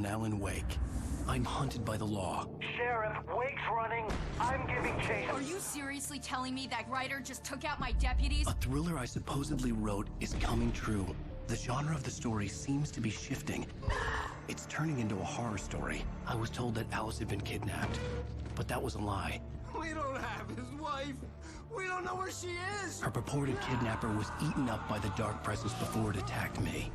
on Alan Wake. I'm hunted by the law. Sheriff, Wake's running. I'm giving chase. Are you seriously telling me that writer just took out my deputies? A thriller I supposedly wrote is coming true. The genre of the story seems to be shifting. It's turning into a horror story. I was told that Alice had been kidnapped, but that was a lie. We don't have his wife. We don't know where she is. Her purported kidnapper was eaten up by the dark presence before it attacked me.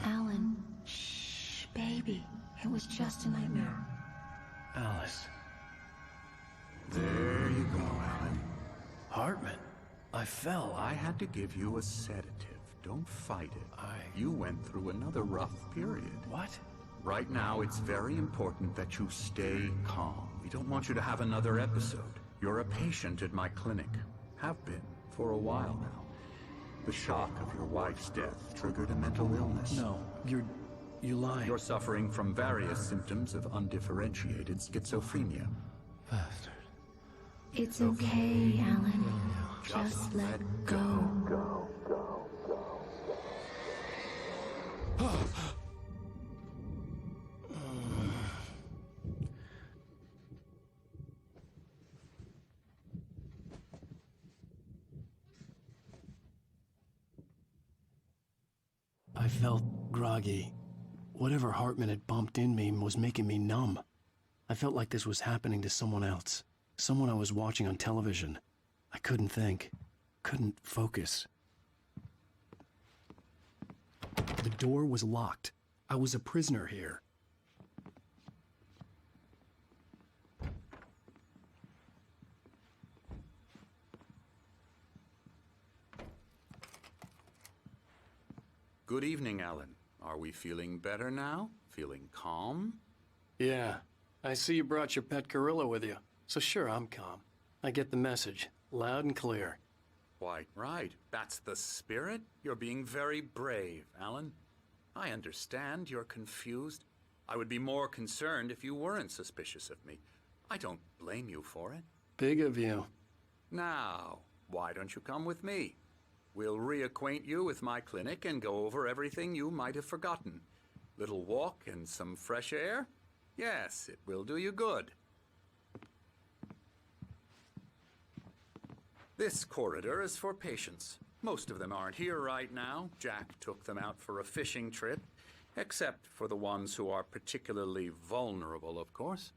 Alan, shh, baby. It was just a nightmare. Alice. There you go, Alan. Hartman. I fell. I had to give you a sedative. Don't fight it. You went through another rough period. What? Right now, it's very important that you stay calm. We don't want you to have another episode. You're a patient at my clinic. Have been for a while now. The shock of your wife's death triggered a mental illness. No, you're lying. You're suffering from various symptoms of undifferentiated schizophrenia. Bastard. It's okay, Alan. Just let go. I felt groggy. Whatever Hartman had bumped in me was making me numb. I felt like this was happening to someone else. Someone I was watching on television. I couldn't think. Couldn't focus. The door was locked. I was a prisoner here. Good evening, Alan. Are we feeling better now? Feeling calm? Yeah. I see you brought your pet gorilla with you. So sure, I'm calm. I get the message. Loud and clear. Quite right. That's the spirit. You're being very brave, Alan. I understand you're confused. I would be more concerned if you weren't suspicious of me. I don't blame you for it. Big of you. Now, why don't you come with me? We'll reacquaint you with my clinic and go over everything you might have forgotten. Little walk and some fresh air? Yes, it will do you good. This corridor is for patients. Most of them aren't here right now. Jack took them out for a fishing trip, except for the ones who are particularly vulnerable, of course.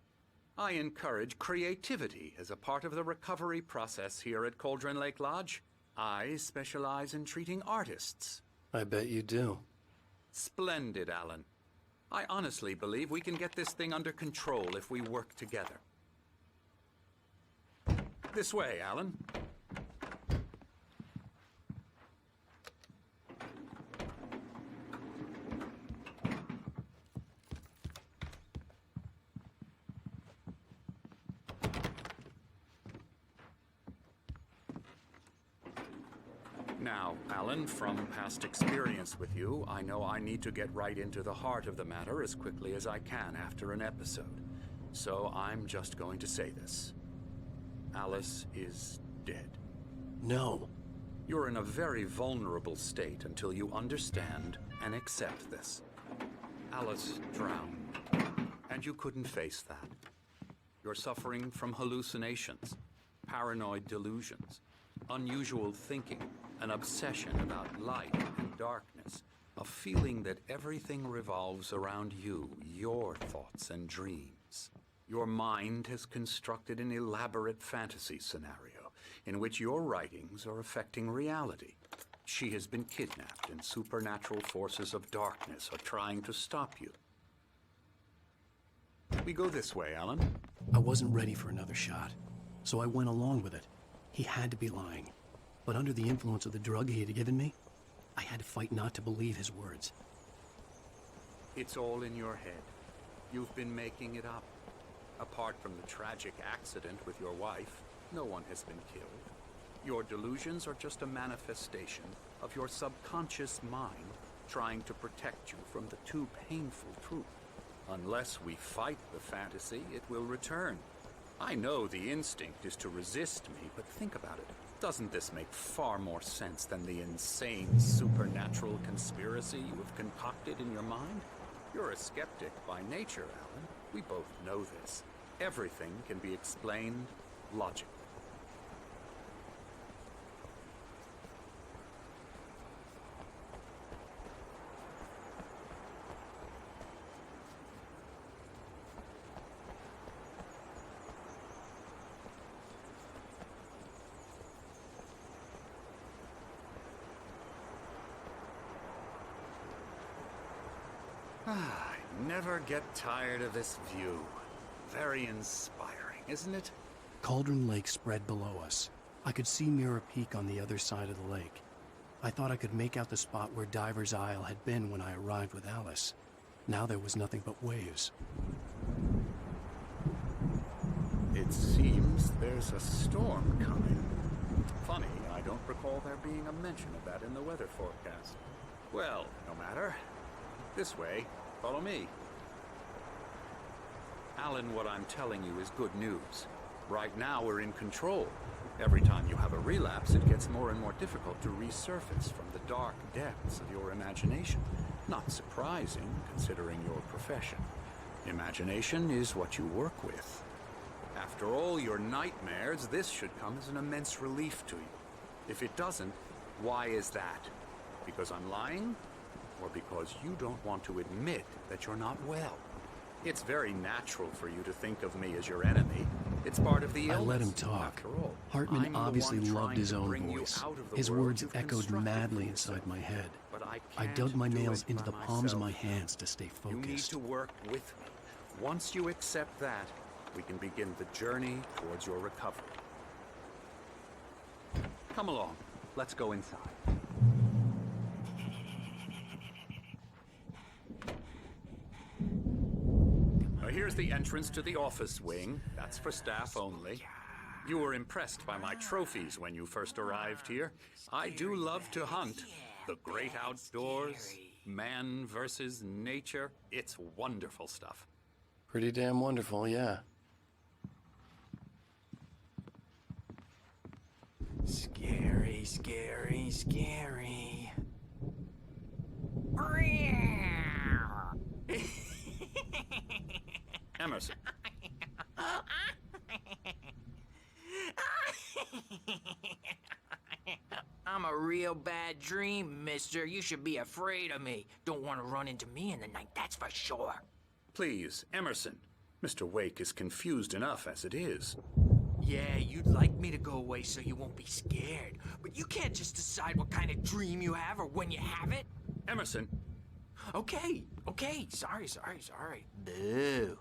I encourage creativity as a part of the recovery process here at Cauldron Lake Lodge. I specialize in treating artists. I bet you do. Splendid, Alan. I honestly believe we can get this thing under control if we work together. This way, Alan. Now, Alan, from past experience with you, I know I need to get right into the heart of the matter as quickly as I can after an episode. So I'm just going to say this. Alice is dead. No. You're in a very vulnerable state until you understand and accept this. Alice drowned, and you couldn't face that. You're suffering from hallucinations, paranoid delusions, unusual thinking, an obsession about light and darkness, a feeling that everything revolves around you, your thoughts and dreams. Your mind has constructed an elaborate fantasy scenario in which your writings are affecting reality. She has been kidnapped and supernatural forces of darkness are trying to stop you. We go this way, Alan. I wasn't ready for another shot, so I went along with it. He had to be lying. But under the influence of the drug he had given me, I had to fight not to believe his words. It's all in your head. You've been making it up. Apart from the tragic accident with your wife, no one has been killed. Your delusions are just a manifestation of your subconscious mind trying to protect you from the too painful truth. Unless we fight the fantasy, it will return. I know the instinct is to resist me, but think about it. Doesn't this make far more sense than the insane supernatural conspiracy you have concocted in your mind? You're a skeptic by nature, Alan. We both know this. Everything can be explained logically. I never get tired of this view. Very inspiring, isn't it? Cauldron Lake spread below us. I could see Mirror Peak on the other side of the lake. I thought I could make out the spot where Diver's Isle had been when I arrived with Alice. Now there was nothing but waves. It seems there's a storm coming. Funny, I don't recall there being a mention of that in the weather forecast. Well, no matter. This way. Follow me. Alan, what I'm telling you is good news. Right now, we're in control. Every time you have a relapse, it gets more and more difficult to resurface from the dark depths of your imagination. Not surprising, considering your profession. Imagination is what you work with. After all your nightmares, this should come as an immense relief to you. If it doesn't, why is that? Because I'm lying? Or because you don't want to admit that you're not well? It's very natural for you to think of me as your enemy. It's part of the illness. I let him talk. After all, Hartman I'm the obviously one loved trying his to own bring you voice. out of the His world words you've echoed constructed madly for inside yourself. my head. But I I can't dug my do nails it into by the palms of my myself. hands to stay You need focused. to work with me. Once you accept that, we can begin the journey towards your recovery. Come along. Let's go inside. Now here's the entrance to the office wing. That's for staff only. You were impressed by my trophies when you first arrived here. I do love to hunt. The great outdoors, man versus nature. It's wonderful stuff. Pretty damn wonderful, yeah. Scary, scary, scary. Emerson. I'm a real bad dream, mister. You should be afraid of me. Don't want to run into me in the night, that's for sure. Please, Emerson. Mr. Wake is confused enough as it is. Yeah, you'd like me to go away so you won't be scared. But you can't just decide what kind of dream you have or when you have it. Emerson. Okay. Sorry. Boo.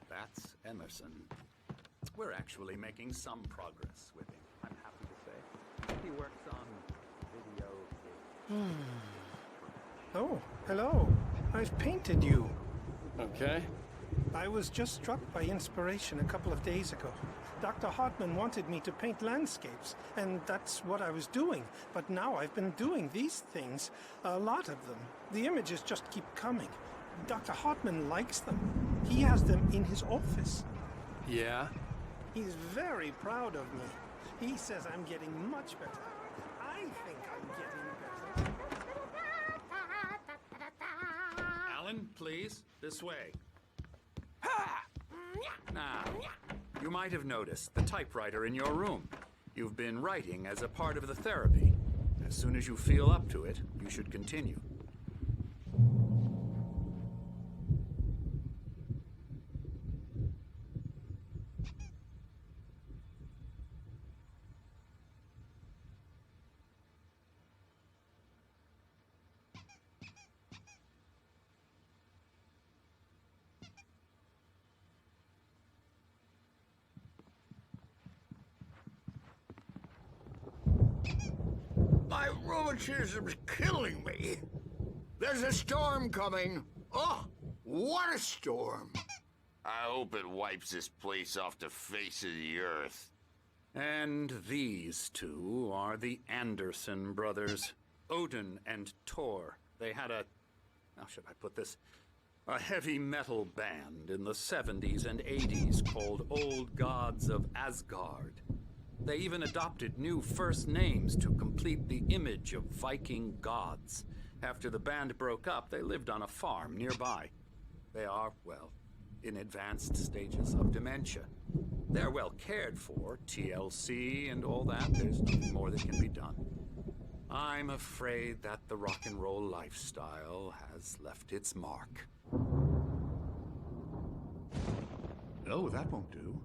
That's Emerson. We're actually making some progress with him, I'm happy to say. He works on video games. Oh, hello. I've painted you. Okay. I was just struck by inspiration a couple of days ago. Dr. Hartman wanted me to paint landscapes, and that's what I was doing. But now I've been doing these things, a lot of them. The images just keep coming. Dr. Hartman likes them. He has them in his office. Yeah? He's very proud of me. He says I'm getting much better. I think I'm getting better. Alan, please, this way. Now, you might have noticed the typewriter in your room. You've been writing as a part of the therapy. As soon as you feel up to it, you should continue. My rheumatism's killing me. There's a storm coming. Oh, what a storm. I hope it wipes this place off the face of the earth. And these two are the Anderson brothers, Odin and Thor. They had how should I put this? A heavy metal band in the 70s and 80s called Old Gods of Asgard. They even adopted new first names to complete the image of Viking gods. After the band broke up, they lived on a farm nearby. They are, well, in advanced stages of dementia. They're well cared for, TLC and all that. There's nothing more that can be done. I'm afraid that the rock and roll lifestyle has left its mark. Oh, that won't do.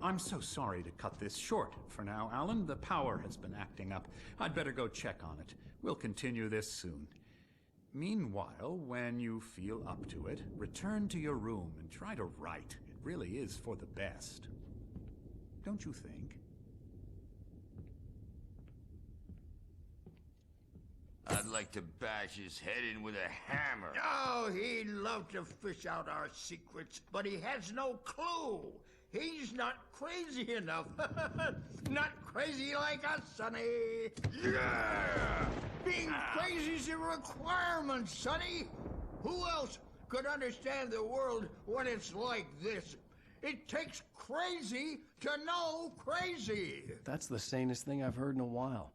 I'm so sorry to cut this short for now, Alan. The power has been acting up. I'd better go check on it. We'll continue this soon. Meanwhile, when you feel up to it, return to your room and try to write. It really is for the best. Don't you think? I'd like to bash his head in with a hammer. Oh, he'd love to fish out our secrets, but he has no clue. He's not crazy enough. Not crazy like us, Sonny. Yeah! Being crazy's a requirement, Sonny. Who else could understand the world when it's like this? It takes crazy to know crazy. That's the sanest thing I've heard in a while.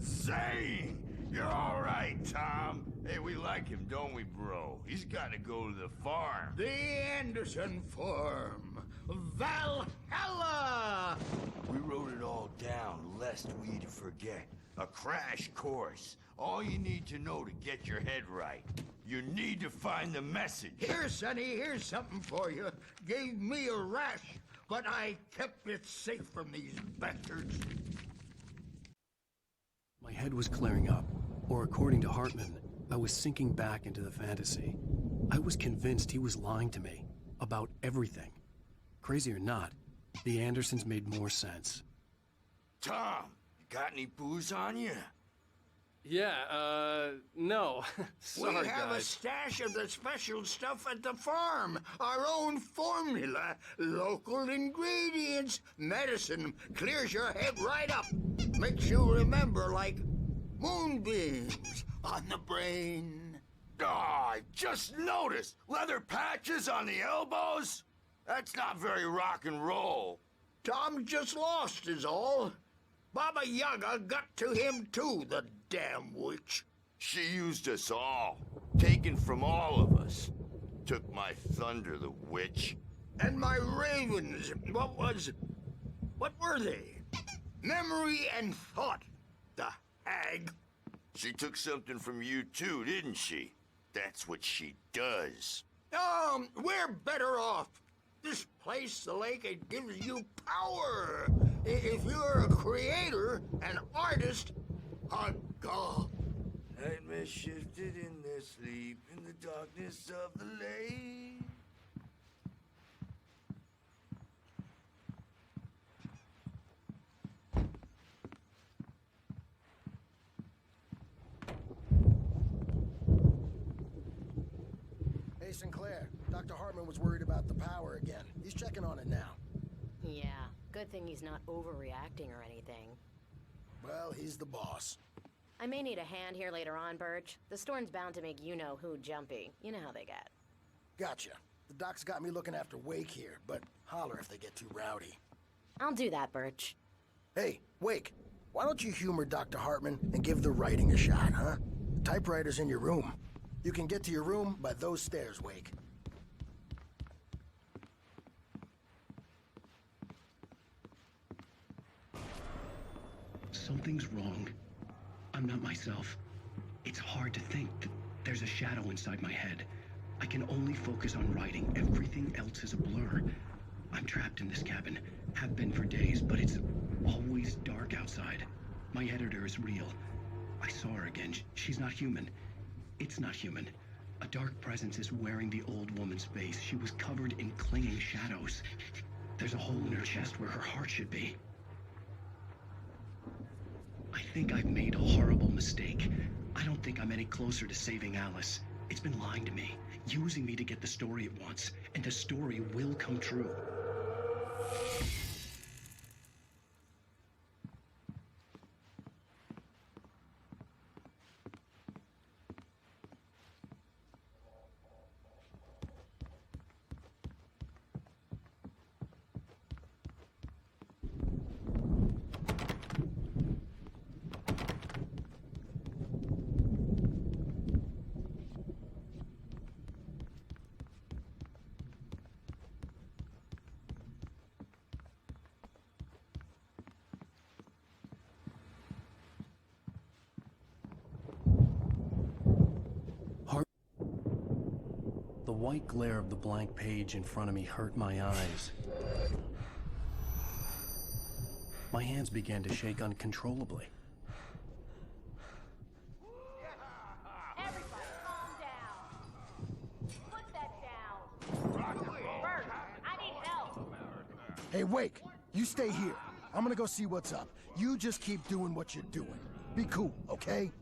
Zane! You're all right, Tom. Hey, we like him, don't we, bro? He's got to go to the farm. The Anderson Farm. Valhalla! We wrote it all down, lest we forget. A crash course. All you need to know to get your head right. You need to find the message. Here, Sonny, here's something for you. Gave me a rash, but I kept it safe from these bastards. My head was clearing up, or according to Hartman, I was sinking back into the fantasy. I was convinced he was lying to me about everything. Crazy or not, the Andersons made more sense. Tom, you got any booze on you? Yeah, no. Sorry, we have a guys. stash of the special stuff at the farm. Our own formula. Local ingredients. Medicine. Clears your head right up. Makes you remember like moonbeams on the brain. Oh, I just noticed. Leather patches on the elbows? That's not very rock and roll. Tom just lost is all. Baba Yaga got to him too, the damn witch. She used us all. Taken from all of us. Took my thunder, the witch. And my ravens. What were they? Memory and thought. The hag. She took something from you too, didn't she? That's what she does. We're better off. This place, the lake, it gives you power. If you're a creator, an artist, a god. Nightmare shifted in their sleep in the darkness of the lake. Hey, Sinclair. Dr. Hartman was worried about the power again. He's checking on it now. Yeah, good thing he's not overreacting or anything. Well, he's the boss. I may need a hand here later on, Birch. The storm's bound to make you-know-who jumpy. You know how they get. Gotcha. The doc's got me looking after Wake here, but holler if they get too rowdy. I'll do that, Birch. Hey, Wake, why don't you humor Dr. Hartman and give the writing a shot, huh? The typewriter's in your room. You can get to your room by those stairs, Wake. Something's wrong. I'm not myself. It's hard to think that there's a shadow inside my head. I can only focus on writing. Everything else is a blur. I'm trapped in this cabin. Have been for days, but it's always dark outside. My editor is real. I saw her again. She's not human. It's not human. A dark presence is wearing the old woman's face. She was covered in clinging shadows. There's a hole in her chest where her heart should be. I think I've made a horrible mistake. I don't think I'm any closer to saving Alice. It's been lying to me, using me to get the story it wants, and the story will come true. The white glare of the blank page in front of me hurt my eyes. My hands began to shake uncontrollably. Everybody, calm down. Put that down. Bert, I need help. Hey, Wake, you stay here. I'm gonna go see what's up. You just keep doing what you're doing. Be cool, okay?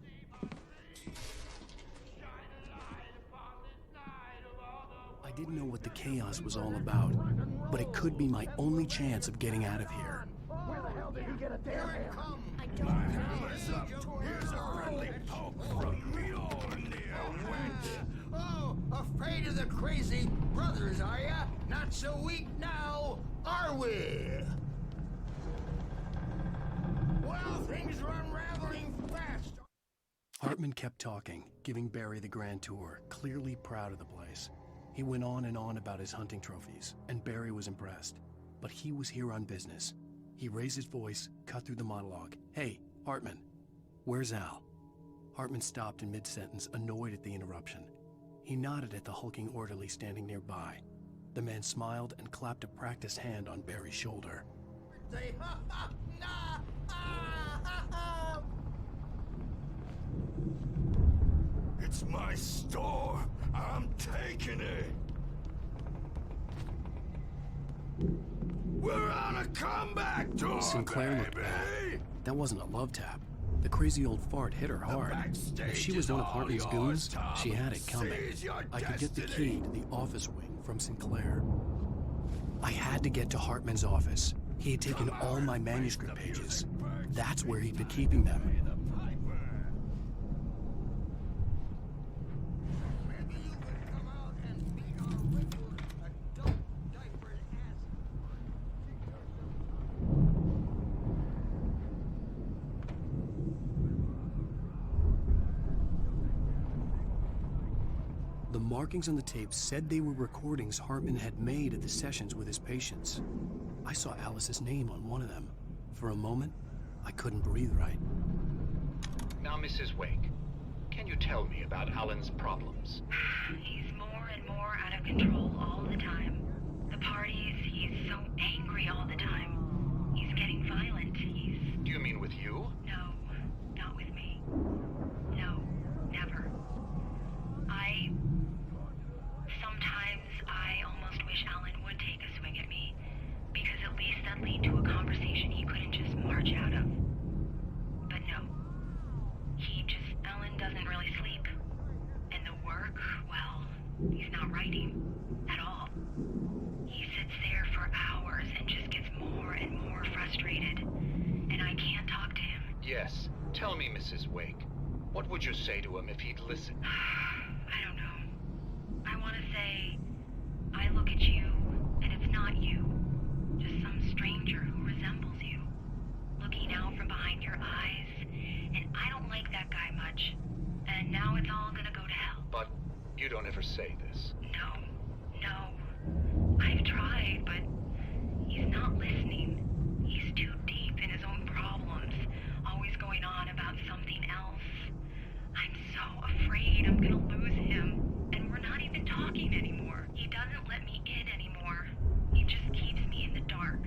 I didn't know what the chaos was all about, but it could be my only chance of getting out of here. Where the hell did he get a damn hammer? I don't know. Here's a friendly poke from me on the wench. Oh, afraid of the crazy brothers, are ya? Not so weak now, are we? Well, things are unraveling fast. Hartman kept talking, giving Barry the grand tour, clearly proud of the place. He went on and on about his hunting trophies, and Barry was impressed. But he was here on business. He raised his voice, cut through the monologue. Hey, Hartman, where's Al? Hartman stopped in mid-sentence, annoyed at the interruption. He nodded at the hulking orderly standing nearby. The man smiled and clapped a practiced hand on Barry's shoulder. Say, ha ha, nah, It's my store. I'm taking it. We're on a comeback tour, Sinclair looked baby. bad. That wasn't a love tap. The crazy old fart hit her hard. If she was one of Hartman's goons, she had it coming. I could get the key to the office wing from Sinclair. I had to get to Hartman's office. He had taken all my manuscript pages. That's where he'd been keeping them. The markings on the tape said they were recordings Hartman had made at the sessions with his patients. I saw Alice's name on one of them. For a moment, I couldn't breathe right. Now, Mrs. Wake, can you tell me about Alan's problems? He's more and more out of control all the time. The parties, he's so angry all the time. He's getting violent. Do you mean with you? No, not with me. No, never. Sometimes I almost wish Alan would take a swing at me, because at least that'd lead to a conversation he couldn't just march out of. But no. Alan doesn't really sleep. And the work, well, he's not writing at all. He sits there for hours and just gets more and more frustrated. And I can't talk to him. Yes. Tell me, Mrs. Wake. What would you say to him if he'd listen? I don't know. I want to say, I look at you, and it's not you. Just some stranger who resembles you. Looking out from behind your eyes, and I don't like that guy much. And now it's all gonna go to hell. But you don't ever say this. No. I've tried, but he's not listening. He's too deep in his own problems, always going on about something else. I'm so afraid I'm gonna lose him. And we're not even talking anymore. He doesn't let me in anymore. He just keeps me in the dark.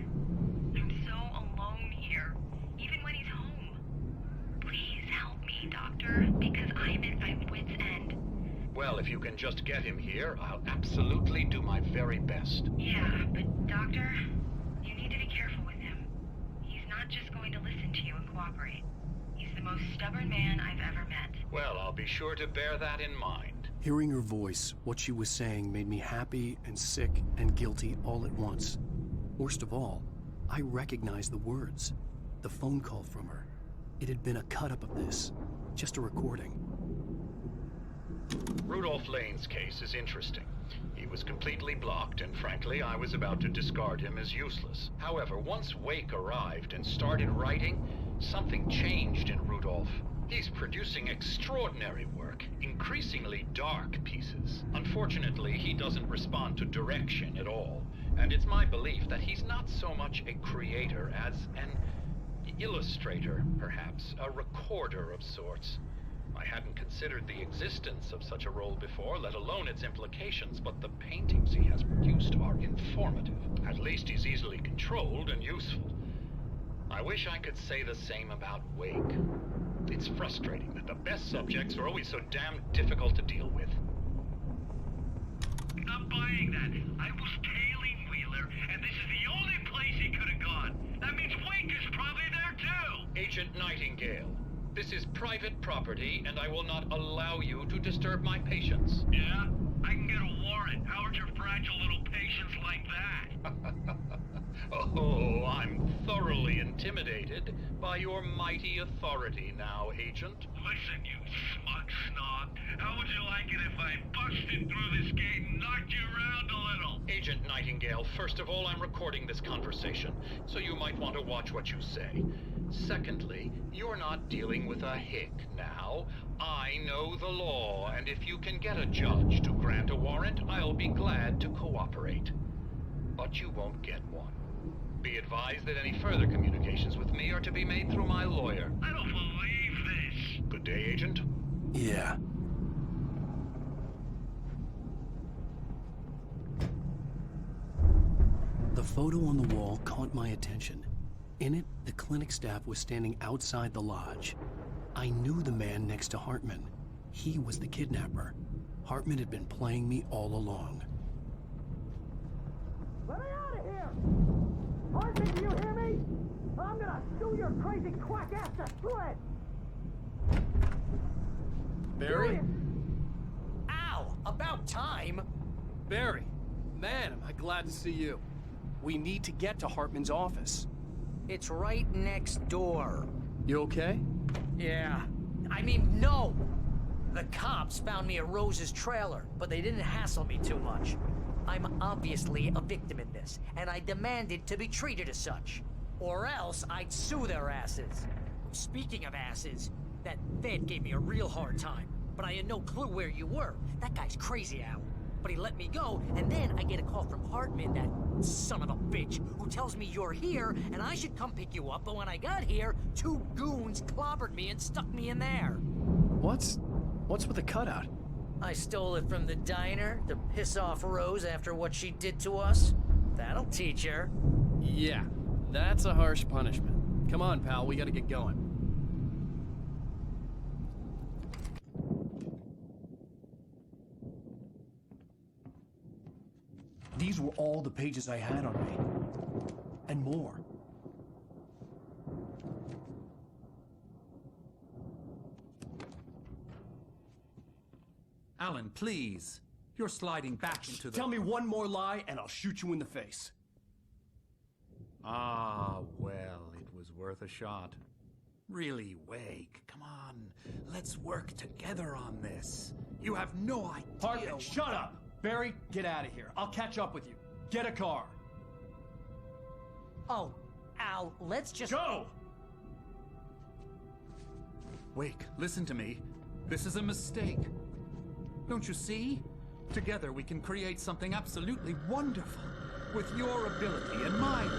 I'm so alone here, even when he's home. Please help me, Doctor, because I'm at my wit's end. Well, if you can just get him here, I'll absolutely do my very best. Yeah, but Doctor, you need to be careful with him. He's not just going to listen to you and cooperate. He's the most stubborn man I've ever met. Well, I'll be sure to bear that in mind. Hearing her voice, what she was saying made me happy and sick and guilty all at once. Worst of all, I recognized the words. The phone call from her. It had been a cut-up of this. Just a recording. Rudolph Lane's case is interesting. He was completely blocked, and frankly, I was about to discard him as useless. However, once Wake arrived and started writing, something changed in Rudolph. He's producing extraordinary work, increasingly dark pieces. Unfortunately, he doesn't respond to direction at all, and it's my belief that he's not so much a creator as an illustrator, perhaps, a recorder of sorts. I hadn't considered the existence of such a role before, let alone its implications, but the paintings he has produced are informative. At least he's easily controlled and useful. I wish I could say the same about Wake. It's frustrating that the best subjects are always so damn difficult to deal with. Not buying that. I was tailing Wheeler, and this is the only place he could have gone. That means Wake is probably there too! Agent Nightingale, this is private property, and I will not allow you to disturb my patients. Yeah? I can get a warrant. How would your fragile little patients like that? Oh, I'm thoroughly intimidated by your mighty authority now, Agent. Listen, you smug snob. How would you like it if I busted through this gate and knocked you around a little? Agent Nightingale, first of all, I'm recording this conversation, so you might want to watch what you say. Secondly, you're not dealing with a hick now. I know the law, and if you can get a judge to grant a warrant, I'll be glad to cooperate. But you won't get one. Be advised that any further communications with me are to be made through my lawyer. I don't believe this. Good day, Agent. Yeah. The photo on the wall caught my attention. In it, the clinic staff was standing outside the lodge. I knew the man next to Hartman. He was the kidnapper. Hartman had been playing me all along. Let me out of here! Hartman, do you hear me? I'm gonna chew your crazy quack ass to shreds! Barry? Ow! About time! Barry, man, am I glad to see you. We need to get to Hartman's office. It's right next door. You okay? Yeah. I mean, no! The cops found me at Rose's trailer, but they didn't hassle me too much. I'm obviously a victim in this, and I demanded to be treated as such. Or else I'd sue their asses. Speaking of asses, that Fed gave me a real hard time, but I had no clue where you were. That guy's crazy, Al. But he let me go, and then I get a call from Hartman, that son of a bitch, who tells me you're here, and I should come pick you up, but when I got here, 2 goons clobbered me and stuck me in there. What's with the cutout? I stole it from the diner to piss off Rose after what she did to us. That'll teach her. Yeah, that's a harsh punishment. Come on, pal, we gotta get going. These were all the pages I had on me. And more. Alan, please. You're sliding back into the... Tell me one more lie and I'll shoot you in the face. Ah, well, it was worth a shot. Really, Wake, come on. Let's work together on this. You have no idea... Hartman, shut up! Barry, get out of here. I'll catch up with you. Get a car. Oh, Al, let's just... Go! Wake, listen to me. This is a mistake. Don't you see? Together we can create something absolutely wonderful. With your ability and mine.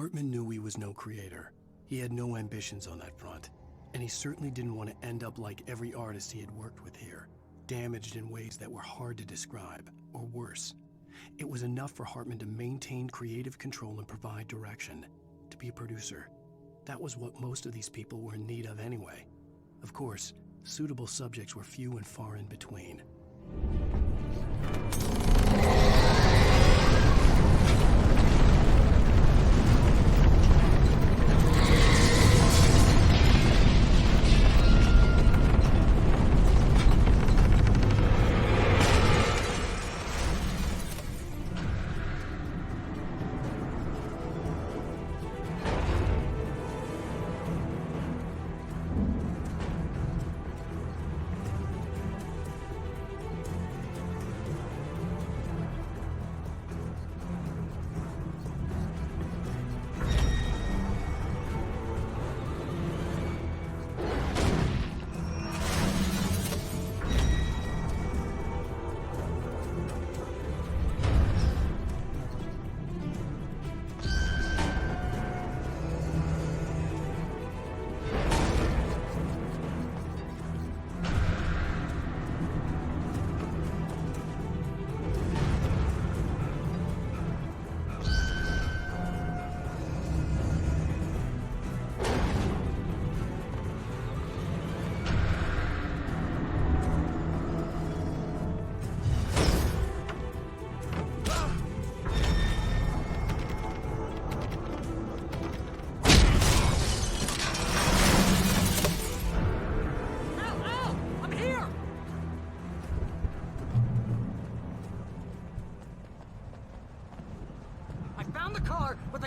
Hartman knew he was no creator. He had no ambitions on that front, and he certainly didn't want to end up like every artist he had worked with here, damaged in ways that were hard to describe, or worse. It was enough for Hartman to maintain creative control and provide direction, to be a producer. That was what most of these people were in need of anyway. Of course, suitable subjects were few and far in between.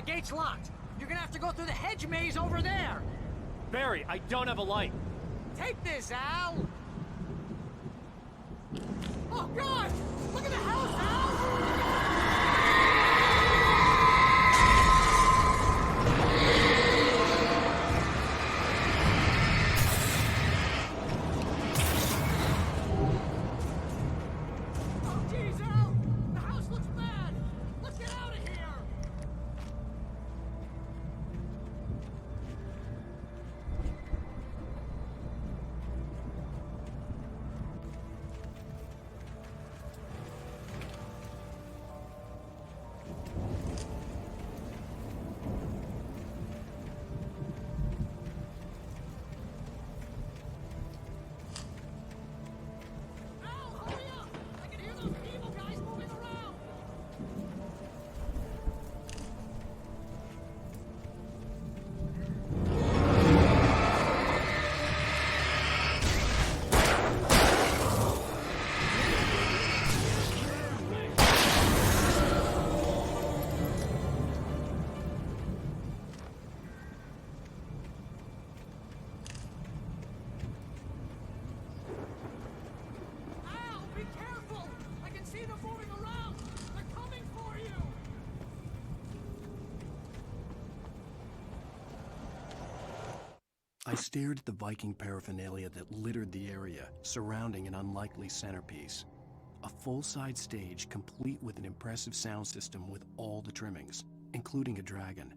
Gate's locked. You're gonna have to go through the hedge maze over there. Barry, I don't have a light. Take this, Al. Oh, God! Look at the house, Al! I stared at the Viking paraphernalia that littered the area, surrounding an unlikely centerpiece. A full-size stage complete with an impressive sound system with all the trimmings, including a dragon.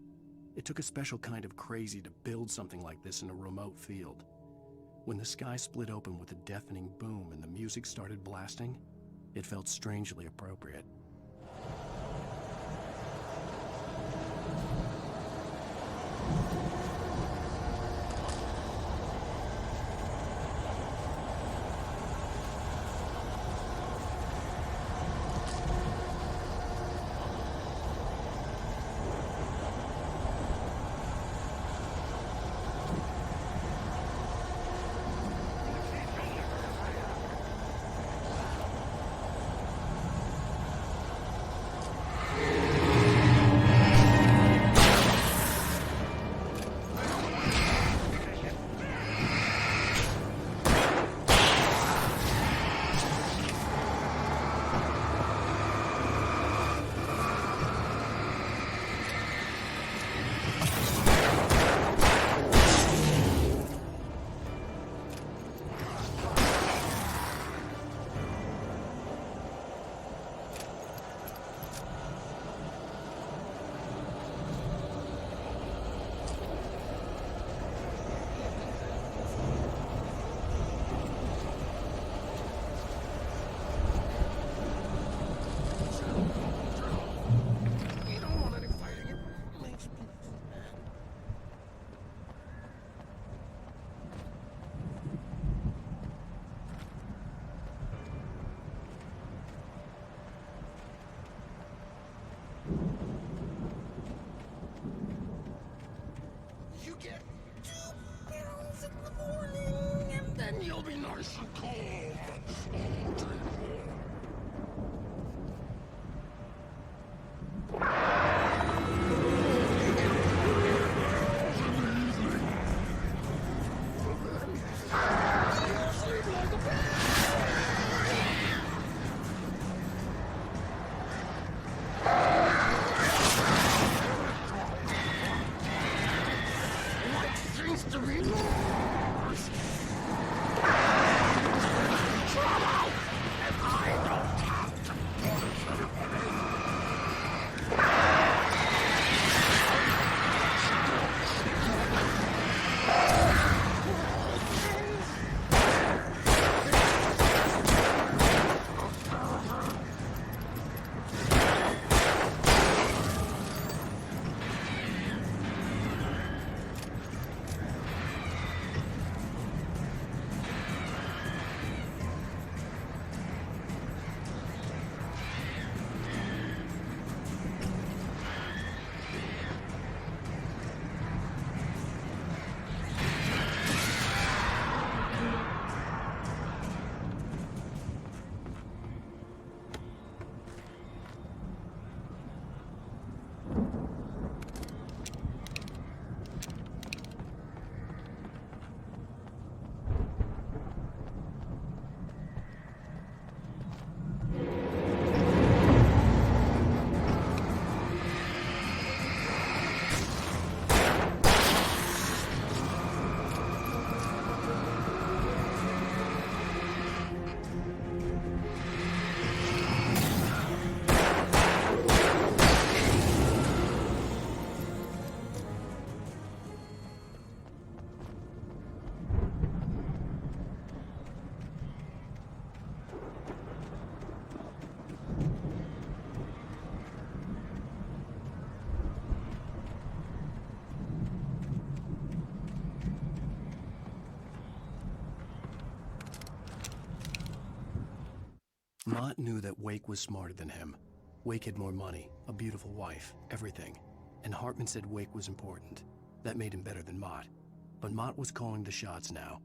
It took a special kind of crazy to build something like this in a remote field. When the sky split open with a deafening boom and the music started blasting, it felt strangely appropriate. Mott knew that Wake was smarter than him. Wake had more money, a beautiful wife, everything. And Hartman said Wake was important. That made him better than Mott. But Mott was calling the shots now.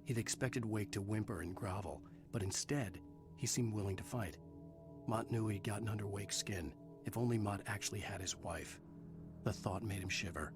He'd expected Wake to whimper and grovel, but instead, he seemed willing to fight. Mott knew he'd gotten under Wake's skin. If only Mott actually had his wife. The thought made him shiver.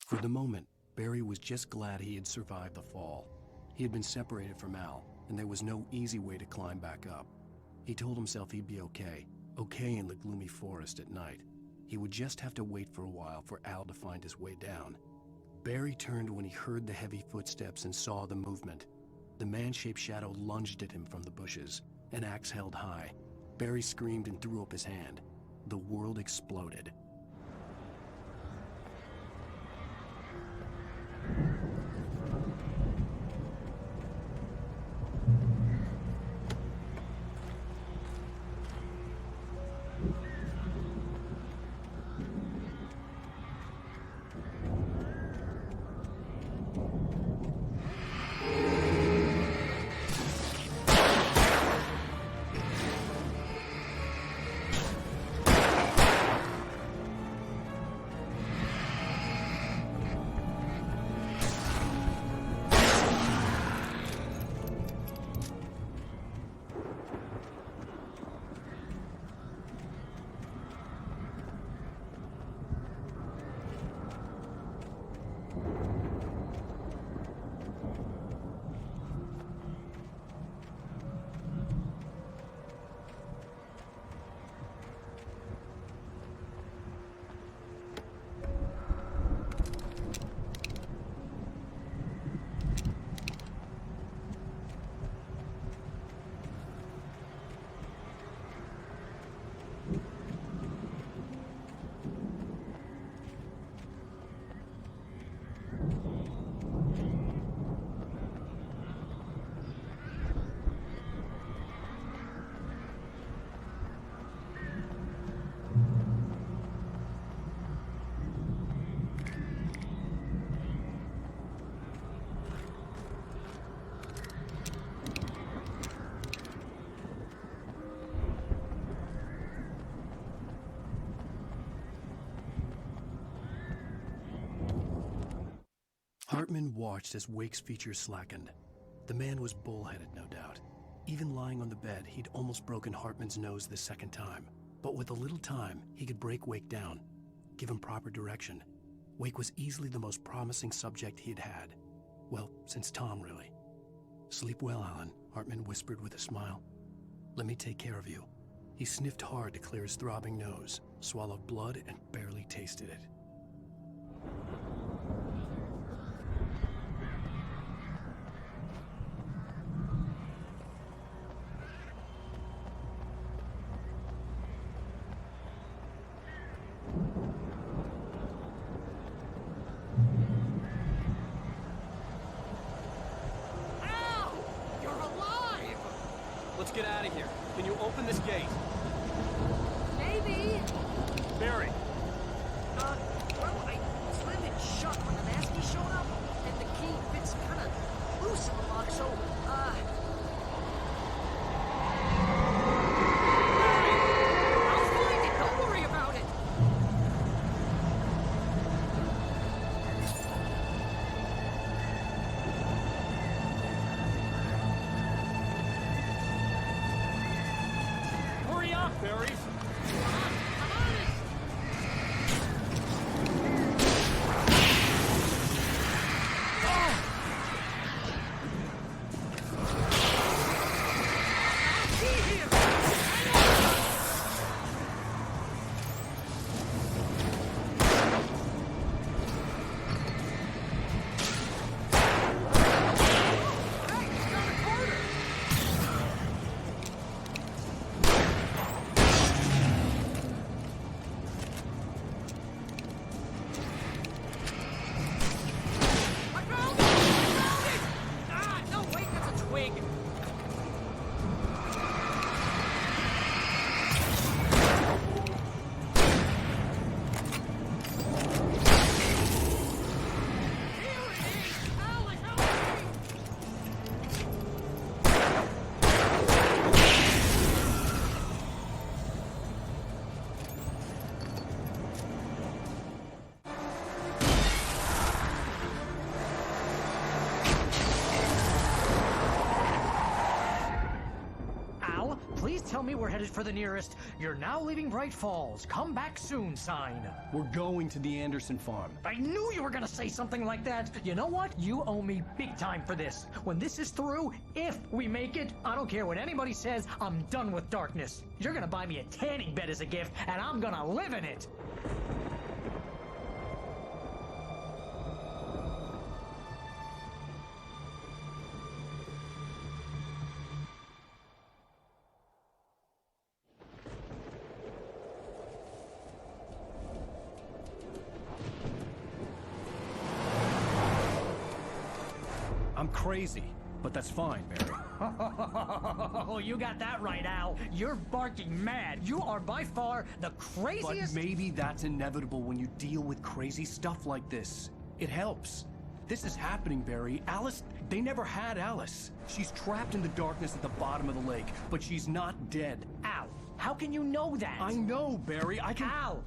For the moment, Barry was just glad he had survived the fall. He had been separated from Al, and there was no easy way to climb back up. He told himself he'd be okay in the gloomy forest at night. He would just have to wait for a while for Al to find his way down. Barry turned when he heard the heavy footsteps and saw the movement. The man-shaped shadow lunged at him from the bushes, an axe held high. Barry screamed and threw up his hand. The world exploded. Hartman watched as Wake's features slackened. The man was bullheaded, no doubt. Even lying on the bed, he'd almost broken Hartman's nose the second time. But with a little time, he could break Wake down, give him proper direction. Wake was easily the most promising subject he'd had. Well, since Tom, really. "Sleep well, Alan," Hartman whispered with a smile. "Let me take care of you." He sniffed hard to clear his throbbing nose, swallowed blood, and barely tasted it. Let's get out of here. Can you open this gate? Maybe. Barry. Well, I slammed it shut when the nasty showed up, and the key fits kind of loose in the lock, so, I'll find it, don't worry about it! Hurry up, Barry! Please tell me we're headed for the nearest "You're now leaving Bright Falls. Come back soon" sign. We're going to the Anderson farm. I knew you were gonna say something like that. You know what? You owe me big time for this. When this is through, if we make it, I don't care what anybody says, I'm done with darkness. You're gonna buy me a tanning bed as a gift, and I'm gonna live in it. I'm crazy, but that's fine, Barry. Oh, you got that right, Al. You're barking mad. You are by far the craziest... But maybe that's inevitable when you deal with crazy stuff like this. It helps. This is happening, Barry. Alice, they never had Alice. She's trapped in the darkness at the bottom of the lake, but she's not dead. Al, how can you know that? I know, Barry. I can... Al,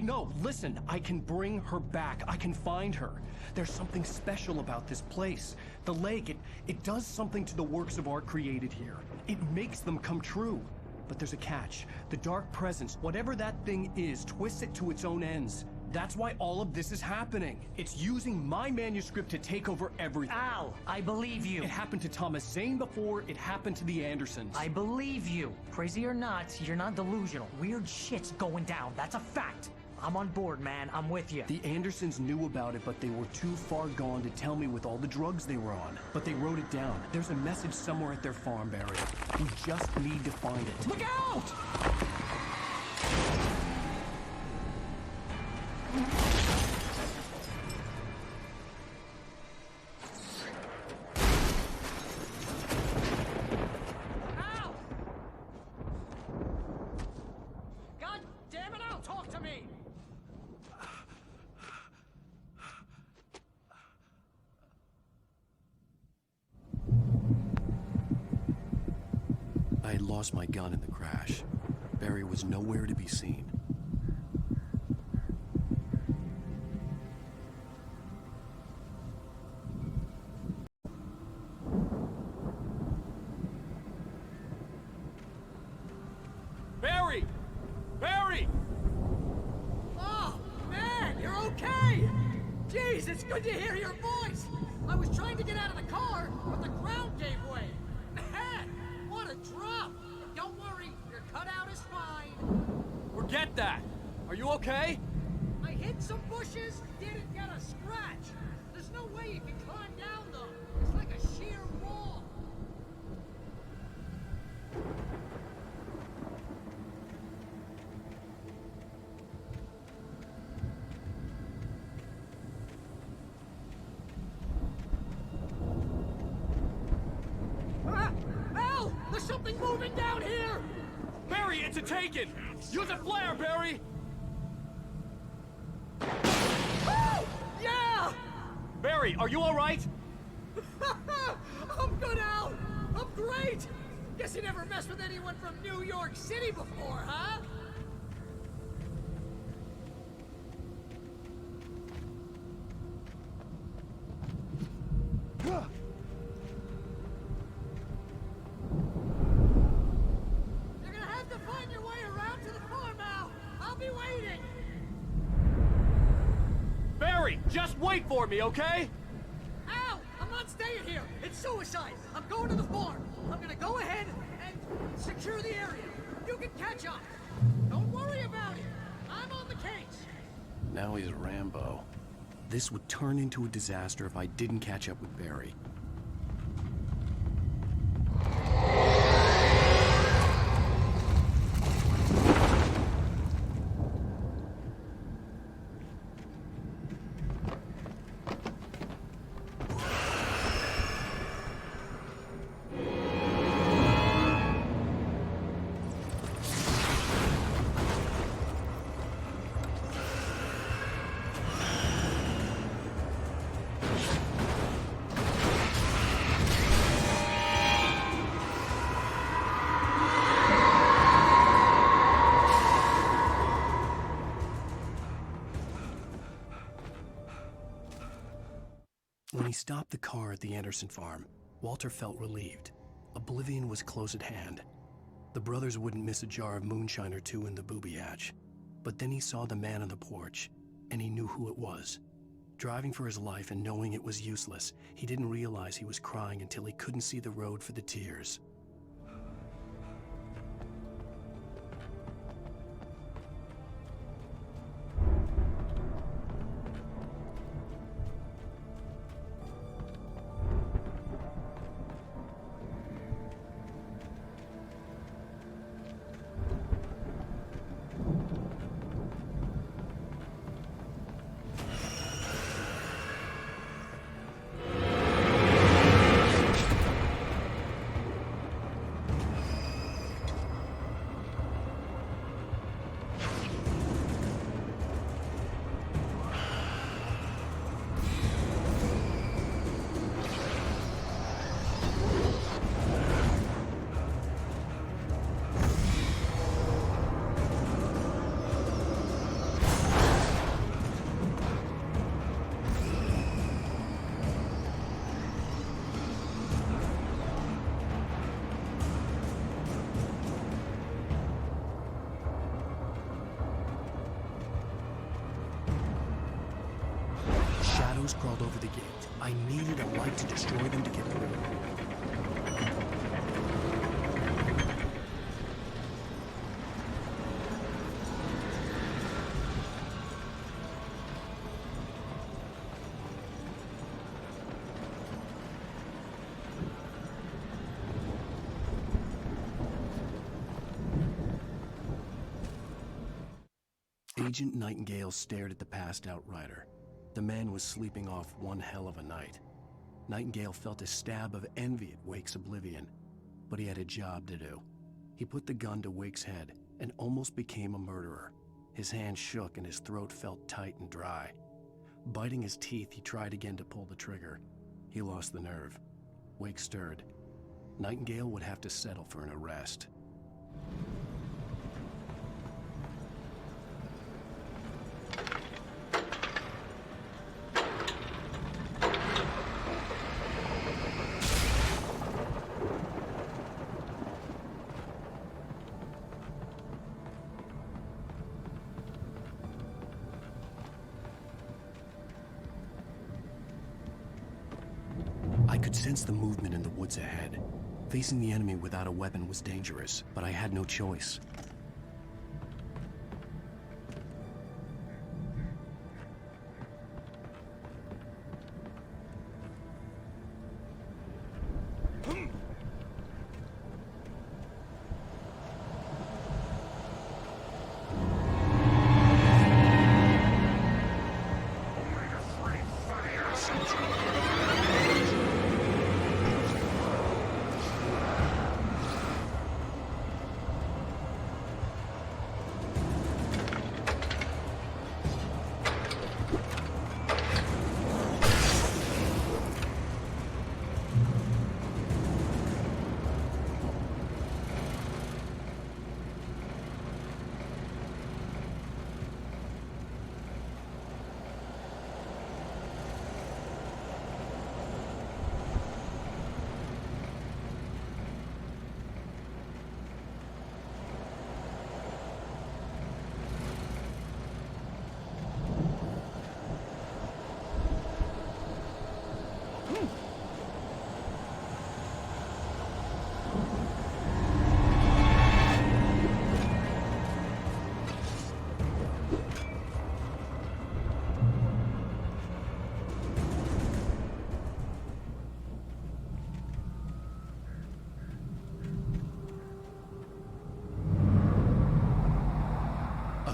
No, listen. I can bring her back. I can find her. There's something special about this place. The lake, it does something to the works of art created here. It makes them come true. But there's a catch. The dark presence, whatever that thing is, twists it to its own ends. That's why all of this is happening. It's using my manuscript to take over everything. Al, I believe you. It happened to Thomas Zane before, it happened to the Andersons. I believe you. Crazy or not, you're not delusional. Weird shit's going down. That's a fact. I'm on board, man. I'm with you. The Andersons knew about it, but they were too far gone to tell me with all the drugs they were on. But they wrote it down. There's a message somewhere at their farm, Barry. We just need to find it. Look out! Al! God damn it, Al, talk to me! I had lost my gun in the crash. Barry was nowhere to be seen. Barry! Barry! Oh, man, you're okay! Jeez, it's good to hear your voice! I was trying to get out of the car, but the ground gave way. Man, what a drop! Don't worry, your cutout is fine. Forget that! Are you okay? I hit some bushes, didn't get a scratch. There's no way you can climb down, though. It's like a sheer wall. Ah! Al! There's something moving down here! Barry, it's a taken! Use a flare, Barry! Oh! Yeah! Barry, are you all right? I'm good, Al. I'm great. Guess you never messed with anyone from New York City before, huh? You're gonna have to find your way around to the farm, Al. I'll be waiting. Barry, just wait for me, okay? Al, I'm not staying here. It's suicide. I'm going to the farm. I'm gonna go ahead and secure the area. You can catch up. Don't worry about it. I'm on the case. Now he's Rambo. This would turn into a disaster if I didn't catch up with Barry. When he stopped the car at the Anderson farm, Walter felt relieved. Oblivion was close at hand. The brothers wouldn't miss a jar of moonshine or two in the booby hatch. But then he saw the man on the porch, and he knew who it was. Driving for his life and knowing it was useless, he didn't realize he was crying until he couldn't see the road for the tears. Shadows crawled over the gate. I needed a light to destroy them to get through. Agent Nightingale stared at the passed-out rider. The man was sleeping off one hell of a night. Nightingale felt a stab of envy at Wake's oblivion, but he had a job to do. He put the gun to Wake's head and almost became a murderer. His hand shook and his throat felt tight and dry. Biting his teeth, he tried again to pull the trigger. He lost the nerve. Wake stirred. Nightingale would have to settle for an arrest. I could sense the movement in the woods ahead. Facing the enemy without a weapon was dangerous, but I had no choice.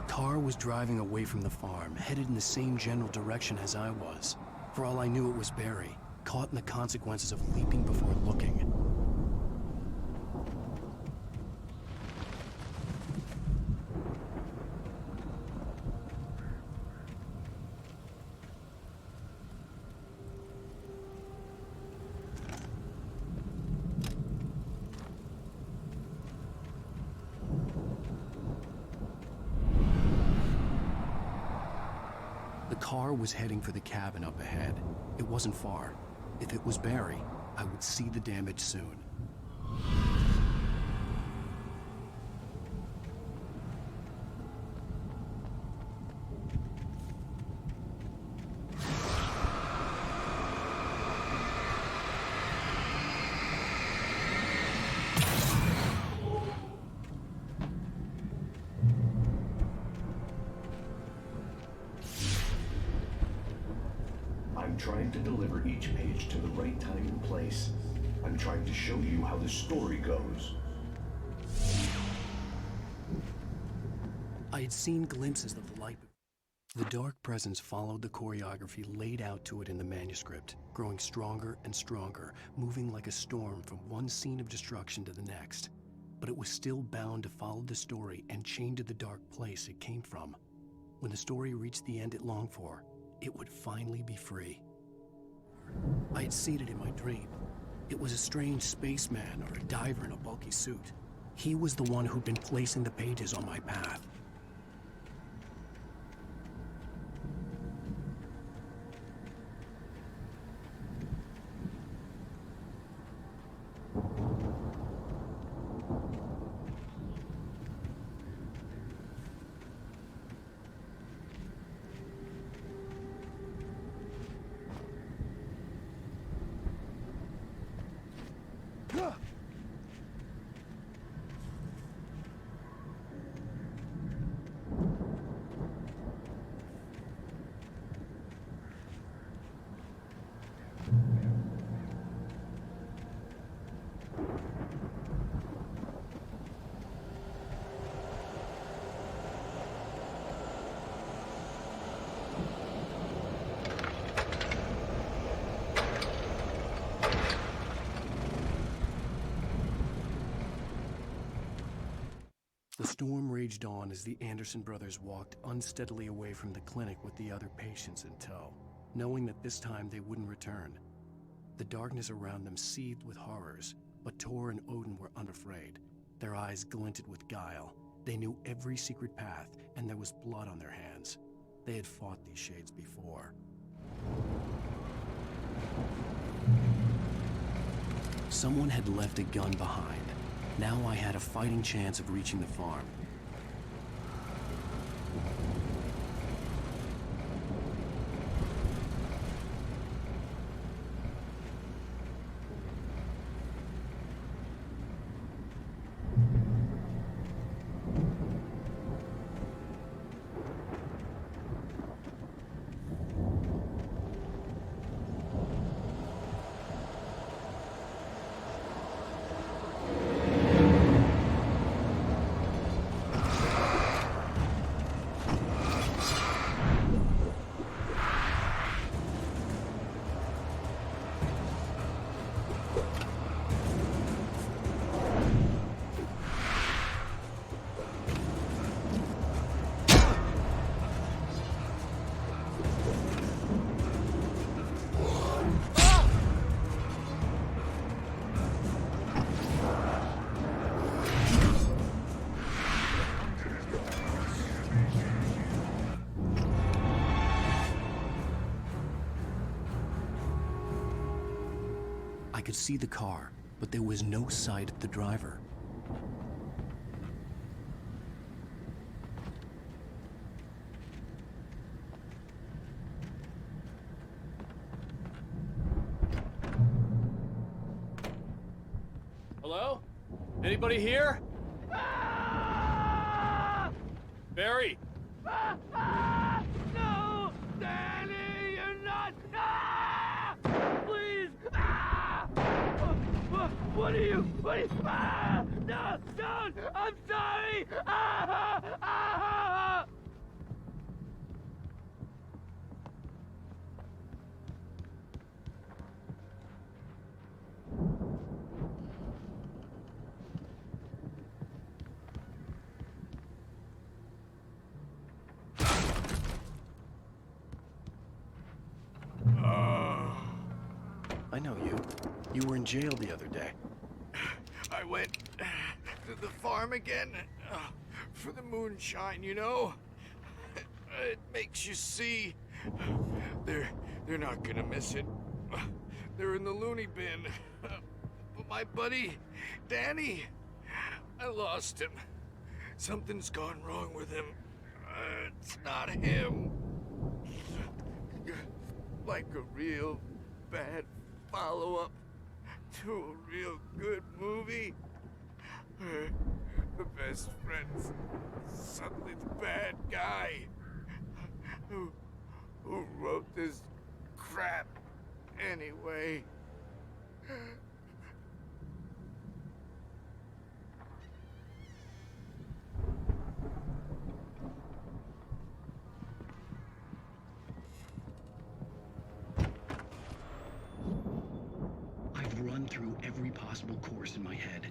car was driving away from the farm, headed in the same general direction as I was. For all I knew, it was Barry, caught in the consequences of leaping before looking. The car was heading for the cabin up ahead. It wasn't far. If it was Barry, I would see the damage soon. I'm trying to deliver each page to the right time and place. I'm trying to show you how the story goes. I had seen glimpses of the light. The dark presence followed the choreography laid out to it in the manuscript, growing stronger and stronger, moving like a storm from one scene of destruction to the next. But it was still bound to follow the story and chained to the dark place it came from. When the story reached the end it longed for, it would finally be free. I had seen it in my dream. It was a strange spaceman or a diver in a bulky suit. He was the one who'd been placing the pages on my path. The storm raged on as the Anderson brothers walked unsteadily away from the clinic with the other patients in tow, knowing that this time they wouldn't return. The darkness around them seethed with horrors, but Tor and Odin were unafraid. Their eyes glinted with guile. They knew every secret path, and there was blood on their hands. They had fought these shades before. Someone had left a gun behind. Now I had a fighting chance of reaching the farm. I could see the car, but there was no sight of the driver. Hello? Anybody here? Barry! No! Danny, you're not! Please! What are you? No! Don't! I'm sorry! know you. You were in jail the other day. I went to the farm again for the moonshine, you know? It makes you see. They're not gonna miss it. They're in the loony bin. But my buddy, Danny, I lost him. Something's gone wrong with him. It's not him. Like a real bad follow-up to a real good movie. The best friend's suddenly the bad guy. Who wrote this crap anyway? I've run through every possible course in my head.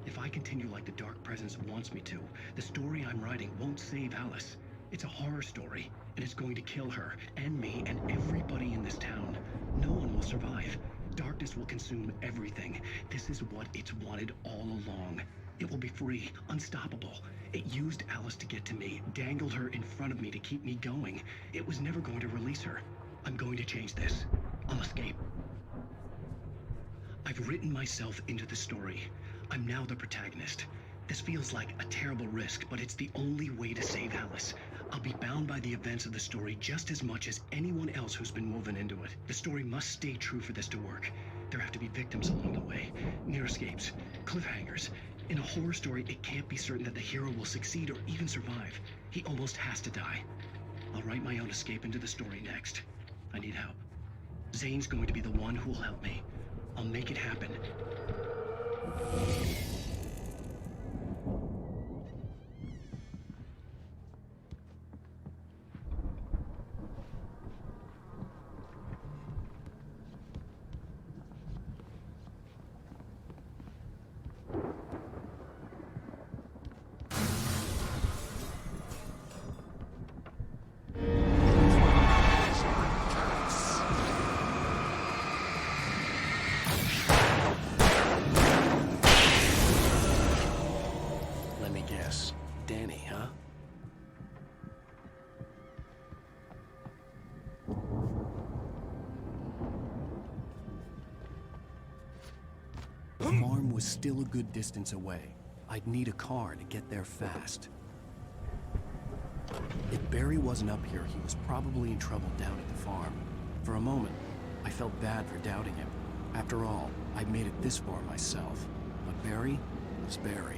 If I continue like the Dark Presence wants me to, the story I'm writing won't save Alice. It's a horror story, and it's going to kill her, and me, and everybody in this town. No one will survive. Darkness will consume everything. This is what it's wanted all along. It will be free, unstoppable. It used Alice to get to me, dangled her in front of me to keep me going. It was never going to release her. I'm going to change this. I'll escape. I've written myself into the story. I'm now the protagonist. This feels like a terrible risk, but it's the only way to save Alice. I'll be bound by the events of the story just as much as anyone else who's been woven into it. The story must stay true for this to work. There have to be victims along the way, near escapes, cliffhangers. In a horror story, it can't be certain that the hero will succeed or even survive. He almost has to die. I'll write my own escape into the story next. I need help. Zane's going to be the one who will help me. I'll make it happen. Let me guess. Danny, huh? The farm was still a good distance away. I'd need a car to get there fast. If Barry wasn't up here, he was probably in trouble down at the farm. For a moment, I felt bad for doubting him. After all, I'd made it this far myself. But Barry was Barry.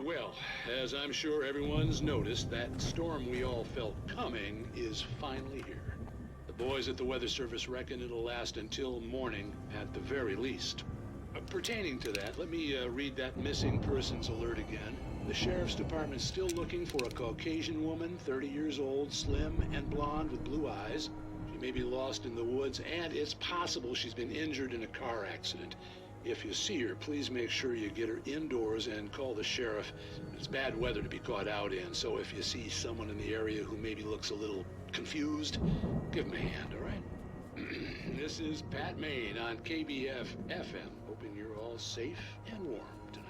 Well, as I'm sure everyone's noticed, that storm we all felt coming is finally here. The boys at the Weather Service reckon it'll last until morning at the very least. Pertaining to that, let me read that missing persons alert again. The Sheriff's Department's still looking for a Caucasian woman, 30 years old, slim and blonde with blue eyes. She may be lost in the woods, and it's possible she's been injured in a car accident. If you see her, please make sure you get her indoors and call the sheriff. It's bad weather to be caught out in, so if you see someone in the area who maybe looks a little confused, give him a hand, all right? This is Pat Maine on KBF FM, hoping you're all safe and warm tonight.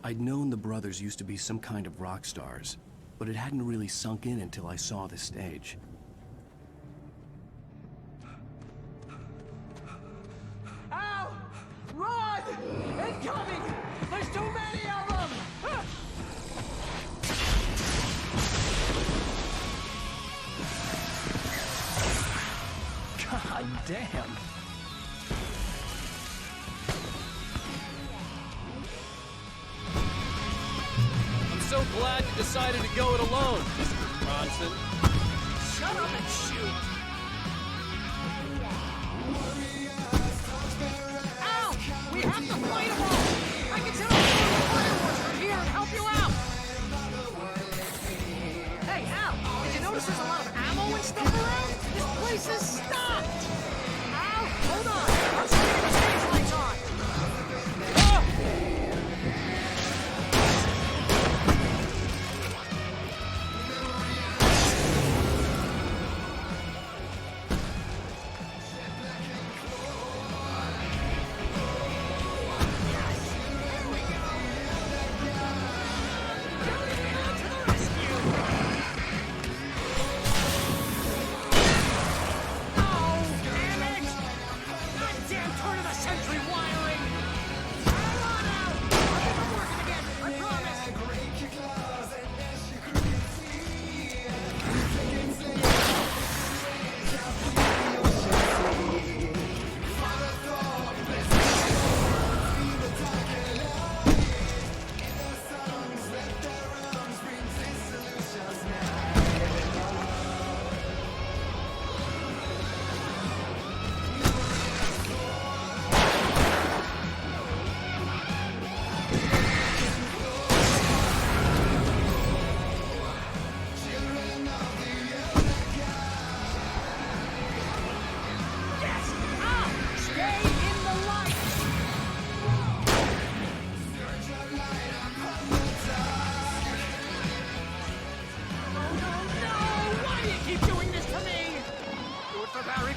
I'd known the brothers used to be some kind of rock stars, but it hadn't really sunk in until I saw the stage. Al! Run! Incoming! There's too many of them! God damn. I'm so glad you decided to go it alone, Mr. Bronson. Shut up and shoot! Al! We have to fight them all! I can tell you the fireworks from here and help you out! Hey, Al! Did you notice there's a lot of ammo and stuff around? This place is stopped! Al, hold on! I'm trying to get the stage lights on! Ah!